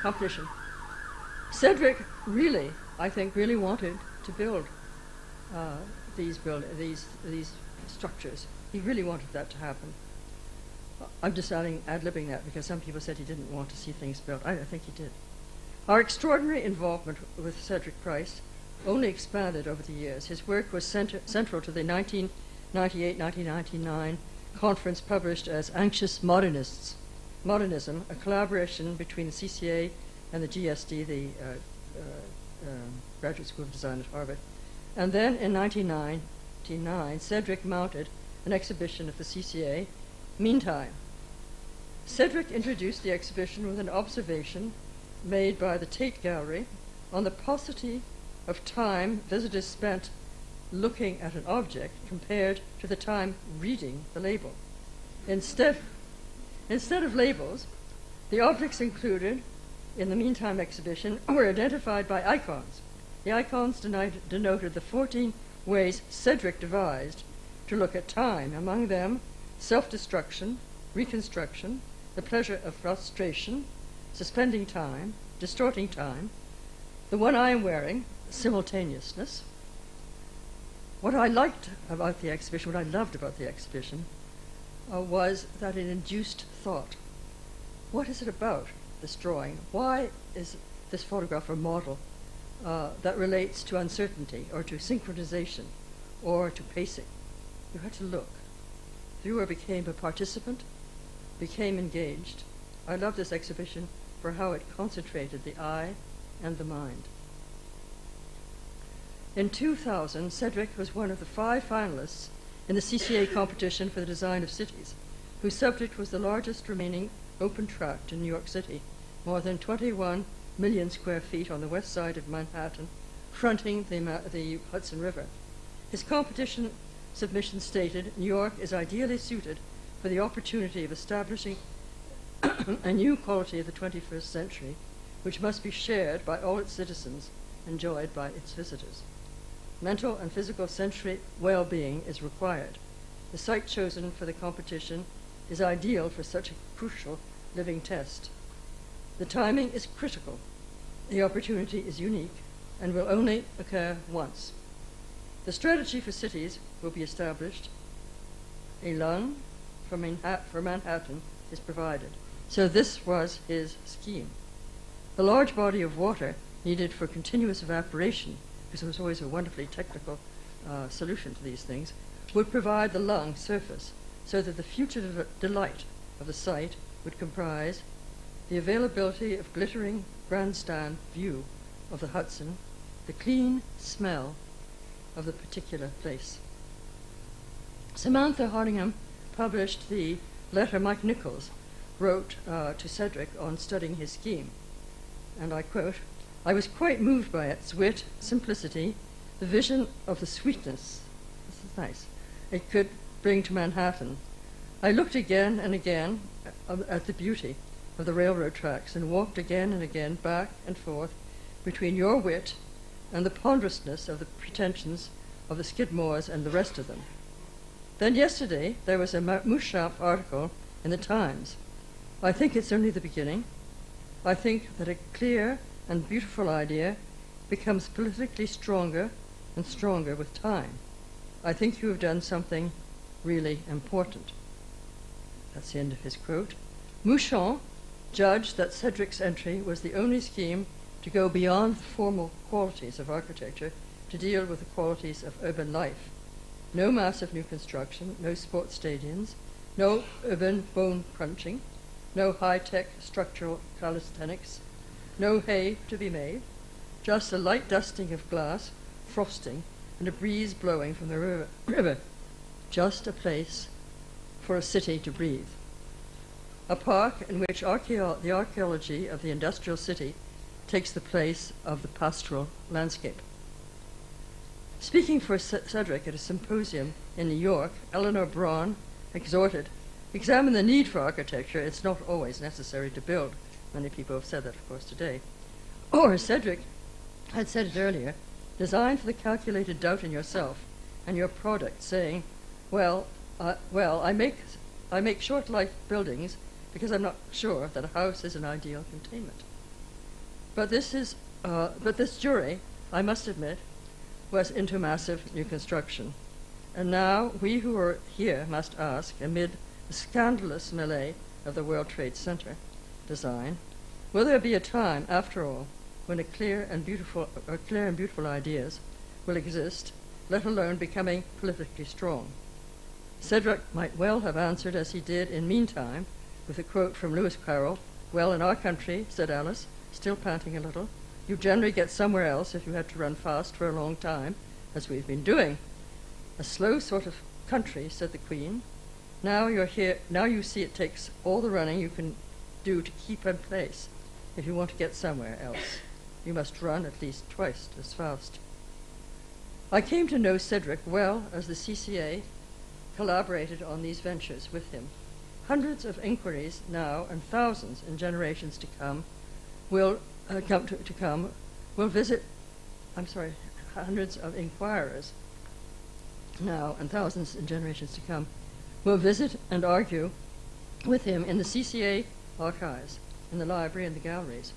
Competition. Cedric really, I think, really wanted to build these structures. He really wanted that to happen. I'm just ad-libbing that because some people said he didn't want to see things built. I think he did. Our extraordinary involvement with Cedric Price only expanded over the years. His work was central to the 1998-1999 conference published as Anxious Modernism, a collaboration between the CCA and the GSD, the Graduate School of Design at Harvard. And then in 1999, Cedric mounted an exhibition of the CCA, Meantime. Cedric introduced the exhibition with an observation made by the Tate Gallery on the paucity of time visitors spent looking at an object compared to the time reading the label. Instead of labels, the objects included in the Meantime exhibition were identified by icons. The icons denoted the 14 ways Cedric devised to look at time, among them self-destruction, reconstruction, the pleasure of frustration, suspending time, distorting time. The one I am wearing, simultaneousness. What I liked about the exhibition, what I loved about the exhibition, was that it induced thought. What is it about, this drawing? Why is this photograph a model that relates to uncertainty or to synchronization or to pacing? You had to look. The viewer became a participant, became engaged. I love this exhibition for how it concentrated the eye and the mind. In 2000, Cedric was one of the 5 finalists in the CCA competition for the design of cities, whose subject was the largest remaining open tract in New York City, more than 21 million square feet on the west side of Manhattan, fronting the Hudson River. His competition submission stated, New York is ideally suited for the opportunity of establishing a new quality of the 21st century, which must be shared by all its citizens, enjoyed by its visitors. Mental and physical sensory well-being is required. The site chosen for the competition is ideal for such a crucial living test. The timing is critical. The opportunity is unique and will only occur once. The strategy for cities will be established. A lung for Manhattan is provided. So this was his scheme. The large body of water needed for continuous evaporation, because it was always a wonderfully technical solution to these things, would provide the lung surface so that the future delight of the site would comprise the availability of glittering grandstand view of the Hudson, the clean smell of the particular place. Samantha Hardingham published the letter Mike Nichols wrote to Cedric on studying his scheme, and I quote, I was quite moved by its wit, simplicity, the vision of the sweetness, this is nice, it could bring to Manhattan. I looked again and again at the beauty of the railroad tracks and walked again and again back and forth between your wit and the ponderousness of the pretensions of the Skidmores and the rest of them. Then yesterday there was a Mouchamp article in the Times. I think it's only the beginning. I think that a clear and beautiful idea becomes politically stronger and stronger with time. I think you have done something really important. That's the end of his quote. Mouchamp judged that Cedric's entry was the only scheme to go beyond the formal qualities of architecture to deal with the qualities of urban life. No massive new construction, no sports stadiums, no urban bone crunching, no high-tech structural calisthenics, no hay to be made, just a light dusting of glass, frosting, and a breeze blowing from the river. Just a place for a city to breathe. A park in which the archaeology of the industrial city takes the place of the pastoral landscape. Speaking for Cedric at a symposium in New York, Eleanor Braun exhorted, examine the need for architecture. It's not always necessary to build. Many people have said that, of course, today. Or, as Cedric had said it earlier, design for the calculated doubt in yourself and your product, saying, I make short-life buildings because I'm not sure that a house is an ideal containment. But this jury, I must admit, was into massive new construction. And now we who are here must ask, amid the scandalous melee of the World Trade Center design, will there be a time, after all, when clear and beautiful ideas will exist, let alone becoming politically strong? Cedric might well have answered as he did in Meantime, with a quote from Lewis Carroll, well, in our country, said Alice, still panting a little, you generally get somewhere else if you had to run fast for a long time, as we've been doing. A slow sort of country, said the Queen. Now you're here, now you see it takes all the running you can do to keep in place. If you want to get somewhere else, you must run at least twice as fast. I came to know Cedric well as the CCA collaborated on these ventures with him. Hundreds of inquiries now and thousands in generations to come will visit, hundreds of inquirers now and thousands in generations to come will visit and argue with him in the CCA archives, in the library and the galleries.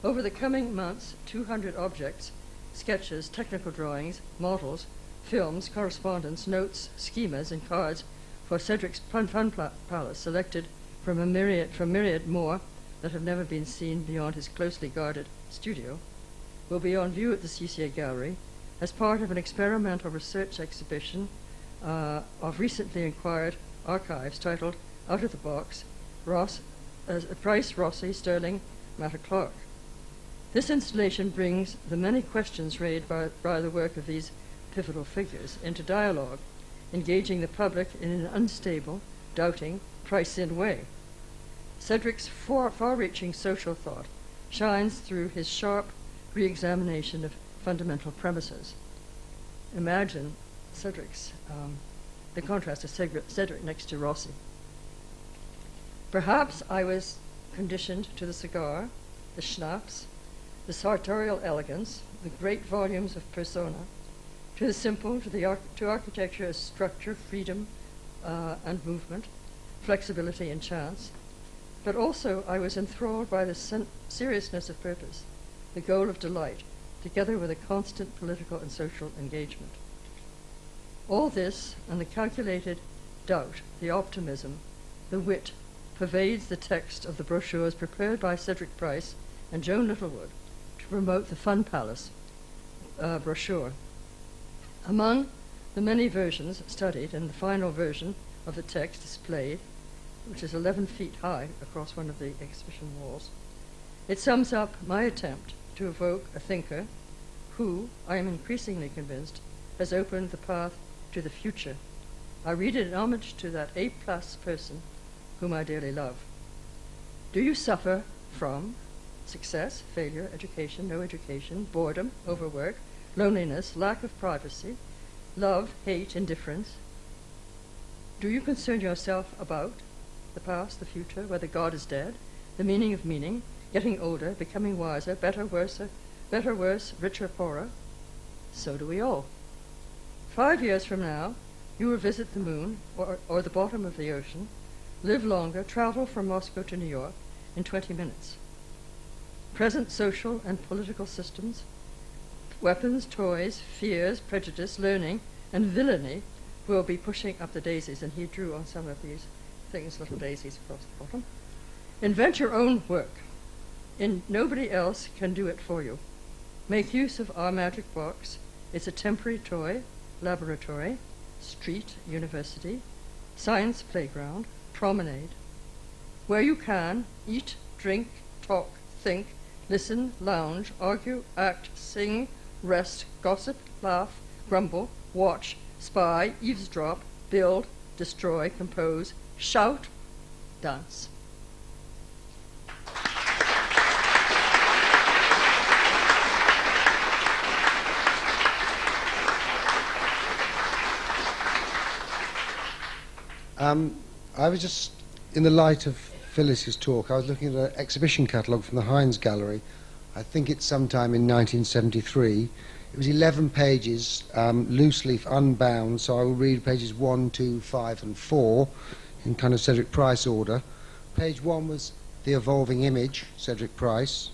Over the coming months, 200 objects, sketches, technical drawings, models, films, correspondence, notes, schemas, and cards for Cedric's Fun Palace, selected from myriad more that have never been seen beyond his closely guarded studio, will be on view at the CCA Gallery as part of an experimental research exhibition of recently acquired archives titled Out of the Box, Price, Rossi, Sterling, Matter Clark. This installation brings the many questions raised by the work of these pivotal figures into dialogue, engaging the public in an unstable, doubting, price-in way. Cedric's far-reaching social thought shines through his sharp re-examination of fundamental premises. Imagine Cedric's, the contrast of Cedric next to Rossi. Perhaps I was conditioned to the cigar, the schnapps, the sartorial elegance, the great volumes of persona, to the simple, to architecture as structure, freedom and movement, flexibility and chance. But also I was enthralled by the seriousness of purpose, the goal of delight, together with a constant political and social engagement. All this and the calculated doubt, the optimism, the wit, pervades the text of the brochures prepared by Cedric Price and Joan Littlewood to promote the Fun Palace brochure. Among the many versions studied and the final version of the text displayed, which is 11 feet high across one of the exhibition walls, it sums up my attempt to evoke a thinker who, I am increasingly convinced, has opened the path to the future. I read it in homage to that A-plus person whom I dearly love. Do you suffer from success, failure, education, no education, boredom, overwork, loneliness, lack of privacy, love, hate, indifference? Do you concern yourself about the past, the future, whether God is dead, the meaning of meaning, getting older, becoming wiser, better, worse, richer, poorer? So do we all. 5 years from now, you will visit the moon or the bottom of the ocean, live longer, travel from Moscow to New York in 20 minutes. Present social and political systems, weapons, toys, fears, prejudice, learning, and villainy will be pushing up the daisies, and he drew on some of these things, little daisies across the bottom. Invent your own work. Nobody else can do it for you. Make use of our magic box. It's a temporary toy, laboratory, street, university, science playground, promenade, where you can eat, drink, talk, think, listen, lounge, argue, act, sing, rest, gossip, laugh, grumble, watch, spy, eavesdrop, build, destroy, compose, shout, dance. I was just, in the light of Phylis's talk, I was looking at an exhibition catalogue from the Heinz Gallery. I think it's sometime in 1973. It was 11 pages, loose leaf, unbound, so I will read pages 1, 2, 5 and 4 in kind of Cedric Price order. Page 1 was The Evolving Image, Cedric Price.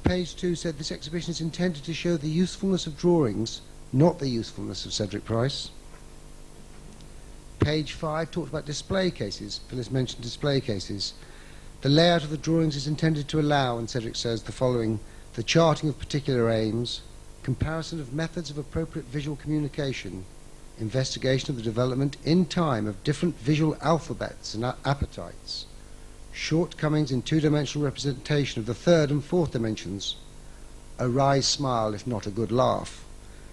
Page 2 said this exhibition is intended to show the usefulness of drawings, not the usefulness of Cedric Price. Page 5 talked about display cases. Phylis mentioned display cases. The layout of the drawings is intended to allow, and Cedric says, the following: the charting of particular aims, comparison of methods of appropriate visual communication, investigation of the development in time of different visual alphabets and appetites, shortcomings in two-dimensional representation of the third and fourth dimensions, a wry smile if not a good laugh.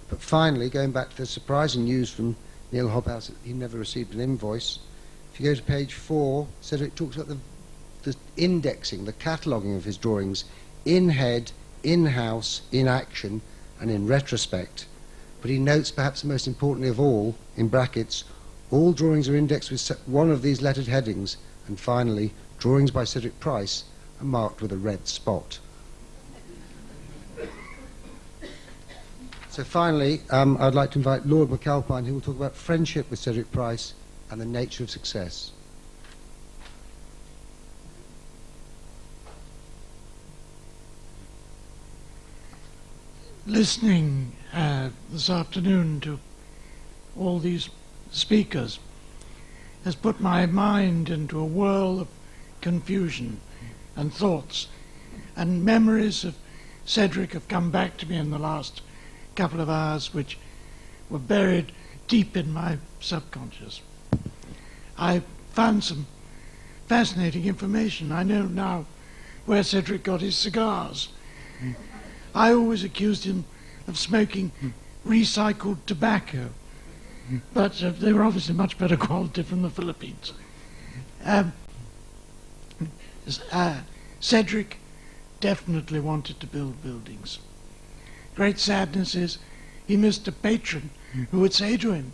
But finally, going back to the surprising news from Niall Hobhouse, he never received an invoice. If you go to page 4, Cedric talks about the indexing, the cataloguing of his drawings in head, in-house, in action, and in retrospect. But he notes, perhaps most importantly of all, in brackets, all drawings are indexed with one of these lettered headings, and finally, drawings by Cedric Price are marked with a red spot. So finally, I'd like to invite Lord McAlpine, who will talk about friendship with Cedric Price and the nature of success. listening this afternoon to all these speakers has put my mind into a whirl of confusion and thoughts, and memories of Cedric have come back to me in the last couple of hours, which were buried deep in my subconscious. I found some fascinating information. I know now where Cedric got his cigars. I always accused him of smoking recycled tobacco, but they were obviously much better quality from the Philippines. Cedric definitely wanted to build buildings. Great sadness is he missed a patron who would say to him,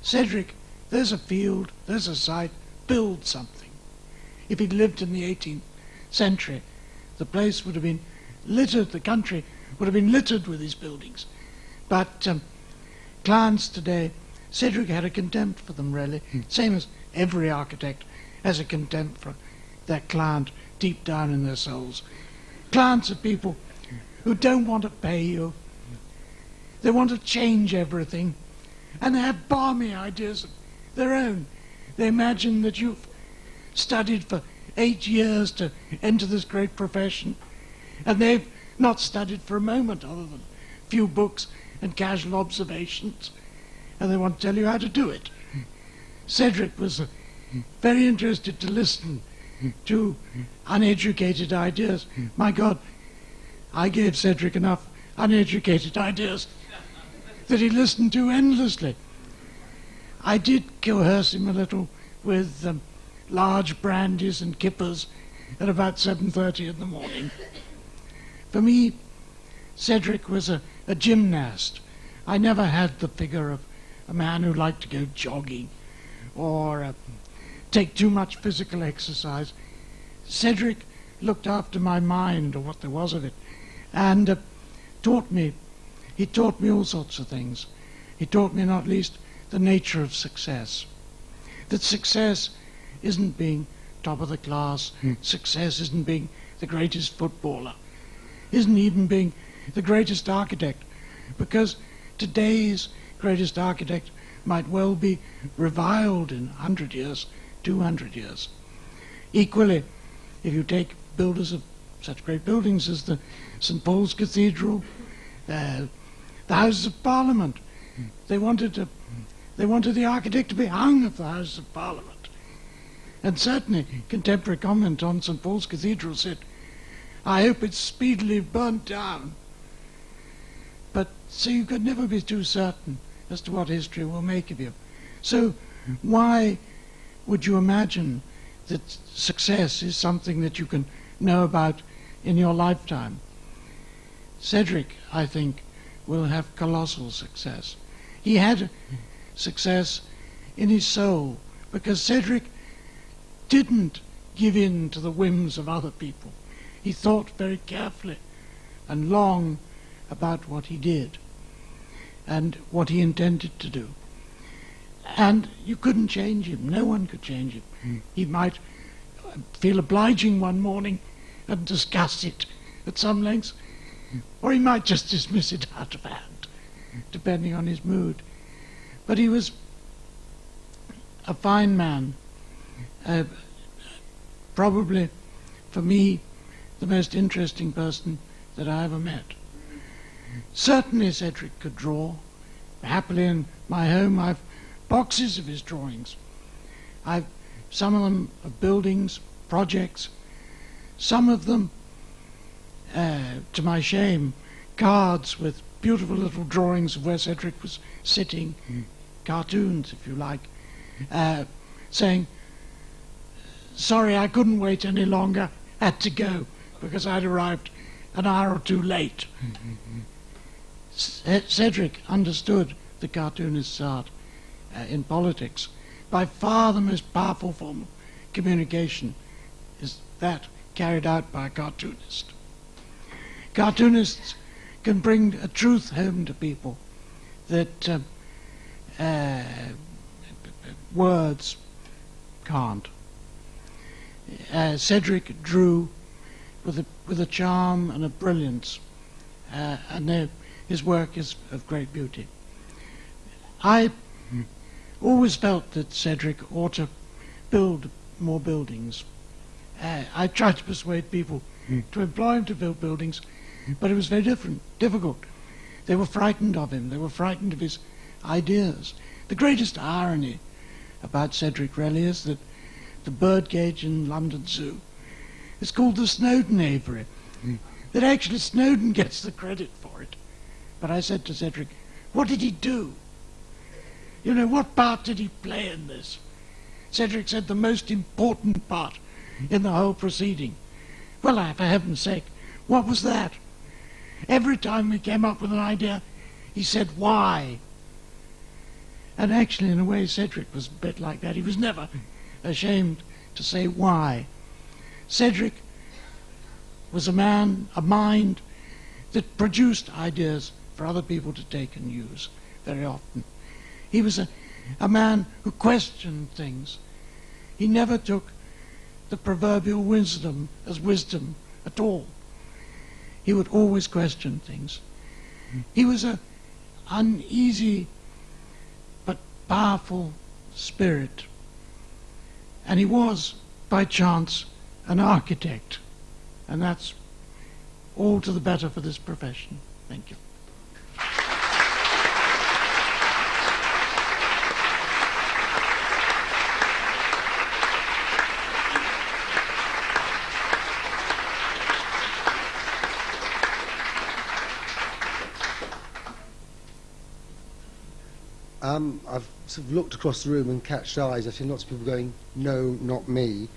"Cedric, there's a field, there's a site, build something." If he'd lived in the 18th century, the place would have been littered, the country would have been littered with his buildings. But clients today, Cedric had a contempt for them, really, same as every architect has a contempt for their client deep down in their souls. Clients are people who don't want to pay you. They want to change everything, and they have balmy ideas of their own. They imagine that you've studied for 8 years to enter this great profession, and they've not studied for a moment other than a few books and casual observations, and they want to tell you how to do it. Cedric was very interested to listen to uneducated ideas. My God, I gave Cedric enough uneducated ideas that he listened to endlessly. I did coerce him a little with large brandies and kippers at about 7:30 in the morning. For me, Cedric was a gymnast. I never had the figure of a man who liked to go jogging or take too much physical exercise. Cedric looked after my mind, or what there was of it, and he taught me all sorts of things. He taught me not least the nature of success. That success isn't being top of the class, success isn't being the greatest footballer, isn't even being the greatest architect, because today's greatest architect might well be reviled in 100 years, 200 years. Equally, if you take builders of such great buildings as the St. Paul's Cathedral, the Houses of Parliament, they wanted the architect to be hung of the Houses of Parliament. And certainly, contemporary comment on St. Paul's Cathedral said, "I hope it's speedily burnt down." But so you could never be too certain as to what history will make of you. So why would you imagine that success is something that you can know about in your lifetime? Cedric, I think, will have colossal success. He had success in his soul because Cedric didn't give in to the whims of other people. He thought very carefully and long about what he did and what he intended to do. And you couldn't change him. No one could change him. He might feel obliging one morning and discuss it at some length, or he might just dismiss it out of hand, depending on his mood. But he was a fine man, probably, for me, the most interesting person that I ever met. Certainly Cedric could draw. Happily in my home I've boxes of his drawings. Some of them of buildings, projects, some of them, to my shame, cards with beautiful little drawings of where Cedric was sitting, cartoons if you like, saying, "Sorry, I couldn't wait any longer, had to go because I'd arrived an hour or two late." Cedric understood the cartoonist's art in politics. By far the most powerful form of communication is that carried out by a cartoonist. Cartoonists can bring a truth home to people that words can't. Cedric drew with a charm and a brilliance his work is of great beauty. I always felt that Cedric ought to build more buildings. I tried to persuade people to employ him to build buildings, but it was very difficult. They were frightened of him. They were frightened of his ideas. The greatest irony about Cedric really is that the birdcage in London Zoo is called the Snowdon Aviary. That actually Snowdon gets the credit for it. But I said to Cedric, what did he do? You know, what part did he play in this? Cedric said the most important part in the whole proceeding. Well, for heaven's sake, what was that? Every time we came up with an idea, he said, why? And actually, in a way, Cedric was a bit like that. He was never ashamed to say why. Cedric was a man, a mind, that produced ideas for other people to take and use very often. He was a man who questioned things. He never took the proverbial wisdom as wisdom at all. He would always question things. He was an uneasy but powerful spirit. And he was, by chance, an architect. And that's all to the better for this profession. Thank you. I've sort of looked across the room and catched eyes. I've seen lots of people going, no, not me.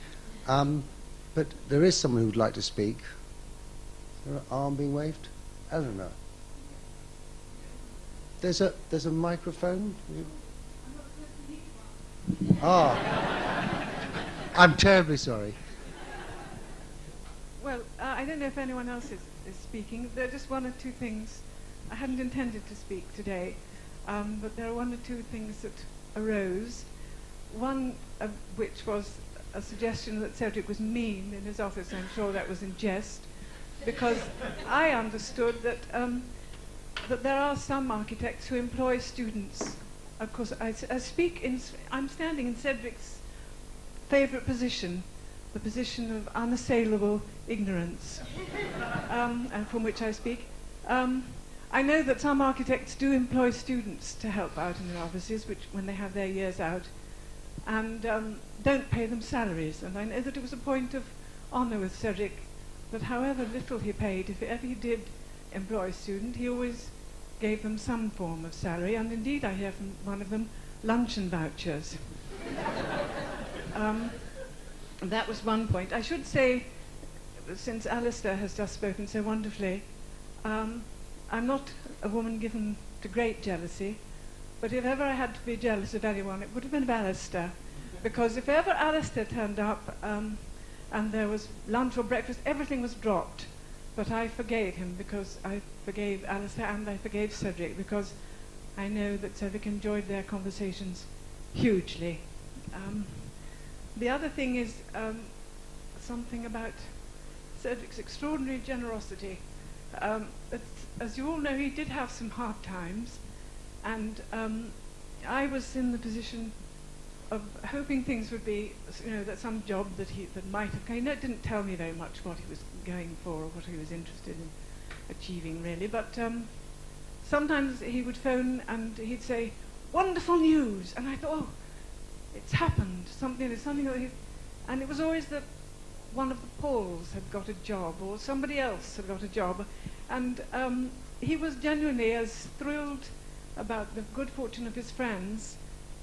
But there is someone who would like to speak. Is there an arm being waved? Eleanor. There's a microphone. Ah, I'm terribly sorry. Well, I don't know if anyone else is speaking. There are just one or two things. I hadn't intended to speak today. But there are one or two things that arose. One of which was a suggestion that Cedric was mean in his office. I'm sure that was in jest, because I understood that that there are some architects who employ students. Of course, I'm standing in Cedric's favourite position, the position of unassailable ignorance, and from which I speak. I know that some architects do employ students to help out in their offices, which when they have their years out, and don't pay them salaries. And I know that it was a point of honour with Cedric that however little he paid, if ever he did employ a student, he always gave them some form of salary, and indeed I hear from one of them luncheon vouchers. That was one point. I should say, since Alistair has just spoken so wonderfully, I'm not a woman given to great jealousy, but if ever I had to be jealous of anyone, it would have been of Alistair. Because if ever Alistair turned up and there was lunch or breakfast, everything was dropped. But I forgave him because I forgave Alistair and I forgave Cedric because I know that Cedric enjoyed their conversations hugely. The other thing is something about Cedric's extraordinary generosity. As you all know, he did have some hard times, and I was in the position of hoping things would be, that some job that might have come. It didn't tell me very much what he was going for or what he was interested in achieving, really. But sometimes he would phone and he'd say, "Wonderful news," and I thought, "Oh, it's happened." Something that and it was always that one of the Pauls had got a job or somebody else had got a job, and he was genuinely as thrilled about the good fortune of his friends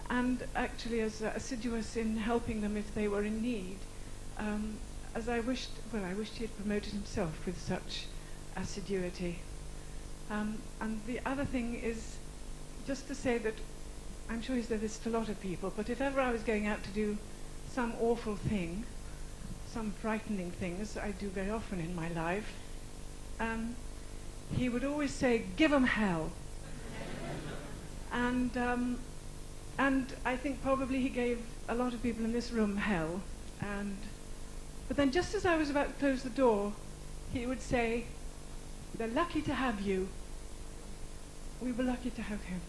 and actually as assiduous in helping them if they were in need, as I wished he had promoted himself with such assiduity. And the other thing is just to say that I'm sure he said this to a lot of people, but if ever I was going out to do some awful thing, some frightening things I do very often in my life, he would always say, "Give 'em hell." And I think probably he gave a lot of people in this room hell. But then just as I was about to close the door, he would say, They're lucky to have you. We were lucky to have him.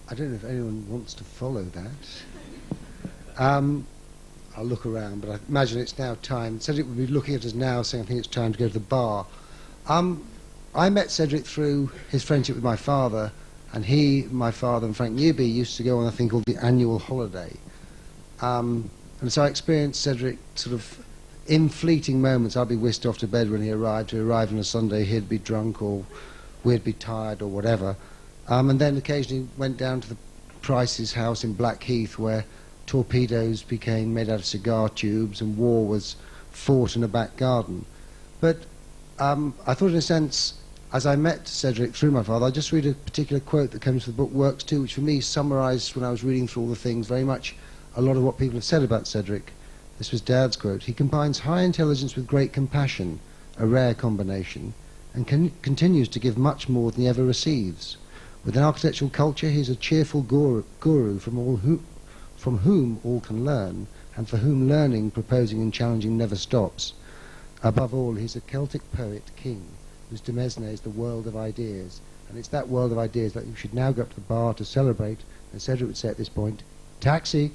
I don't know if anyone wants to follow that. I'll look around, but I imagine it's now time. Cedric would be looking at us now saying, I think it's time to go to the bar. I met Cedric through his friendship with my father, and he, my father, and Frank Newby used to go on a thing called the annual holiday. And so I experienced Cedric sort of in fleeting moments. I'd be whisked off to bed when he arrived. He arrived on a Sunday, he'd be drunk, or we'd be tired, or whatever. And then occasionally went down to the Price's house in Blackheath, where torpedoes became made out of cigar tubes and war was fought in a back garden. But I thought, in a sense, as I met Cedric through my father, I'll just read a particular quote that comes from the book Works Too, which for me summarised, when I was reading through all the things, very much a lot of what people have said about Cedric. This was Dad's quote. He combines high intelligence with great compassion, a rare combination, and continues to give much more than he ever receives. With an architectural culture, he is a cheerful guru from whom all can learn, and for whom learning, proposing and challenging never stops. Above all, he's a Celtic poet king, whose demesne is the world of ideas, and it's that world of ideas that you should now go up to the bar to celebrate, and Cedric would say at this point, taxi!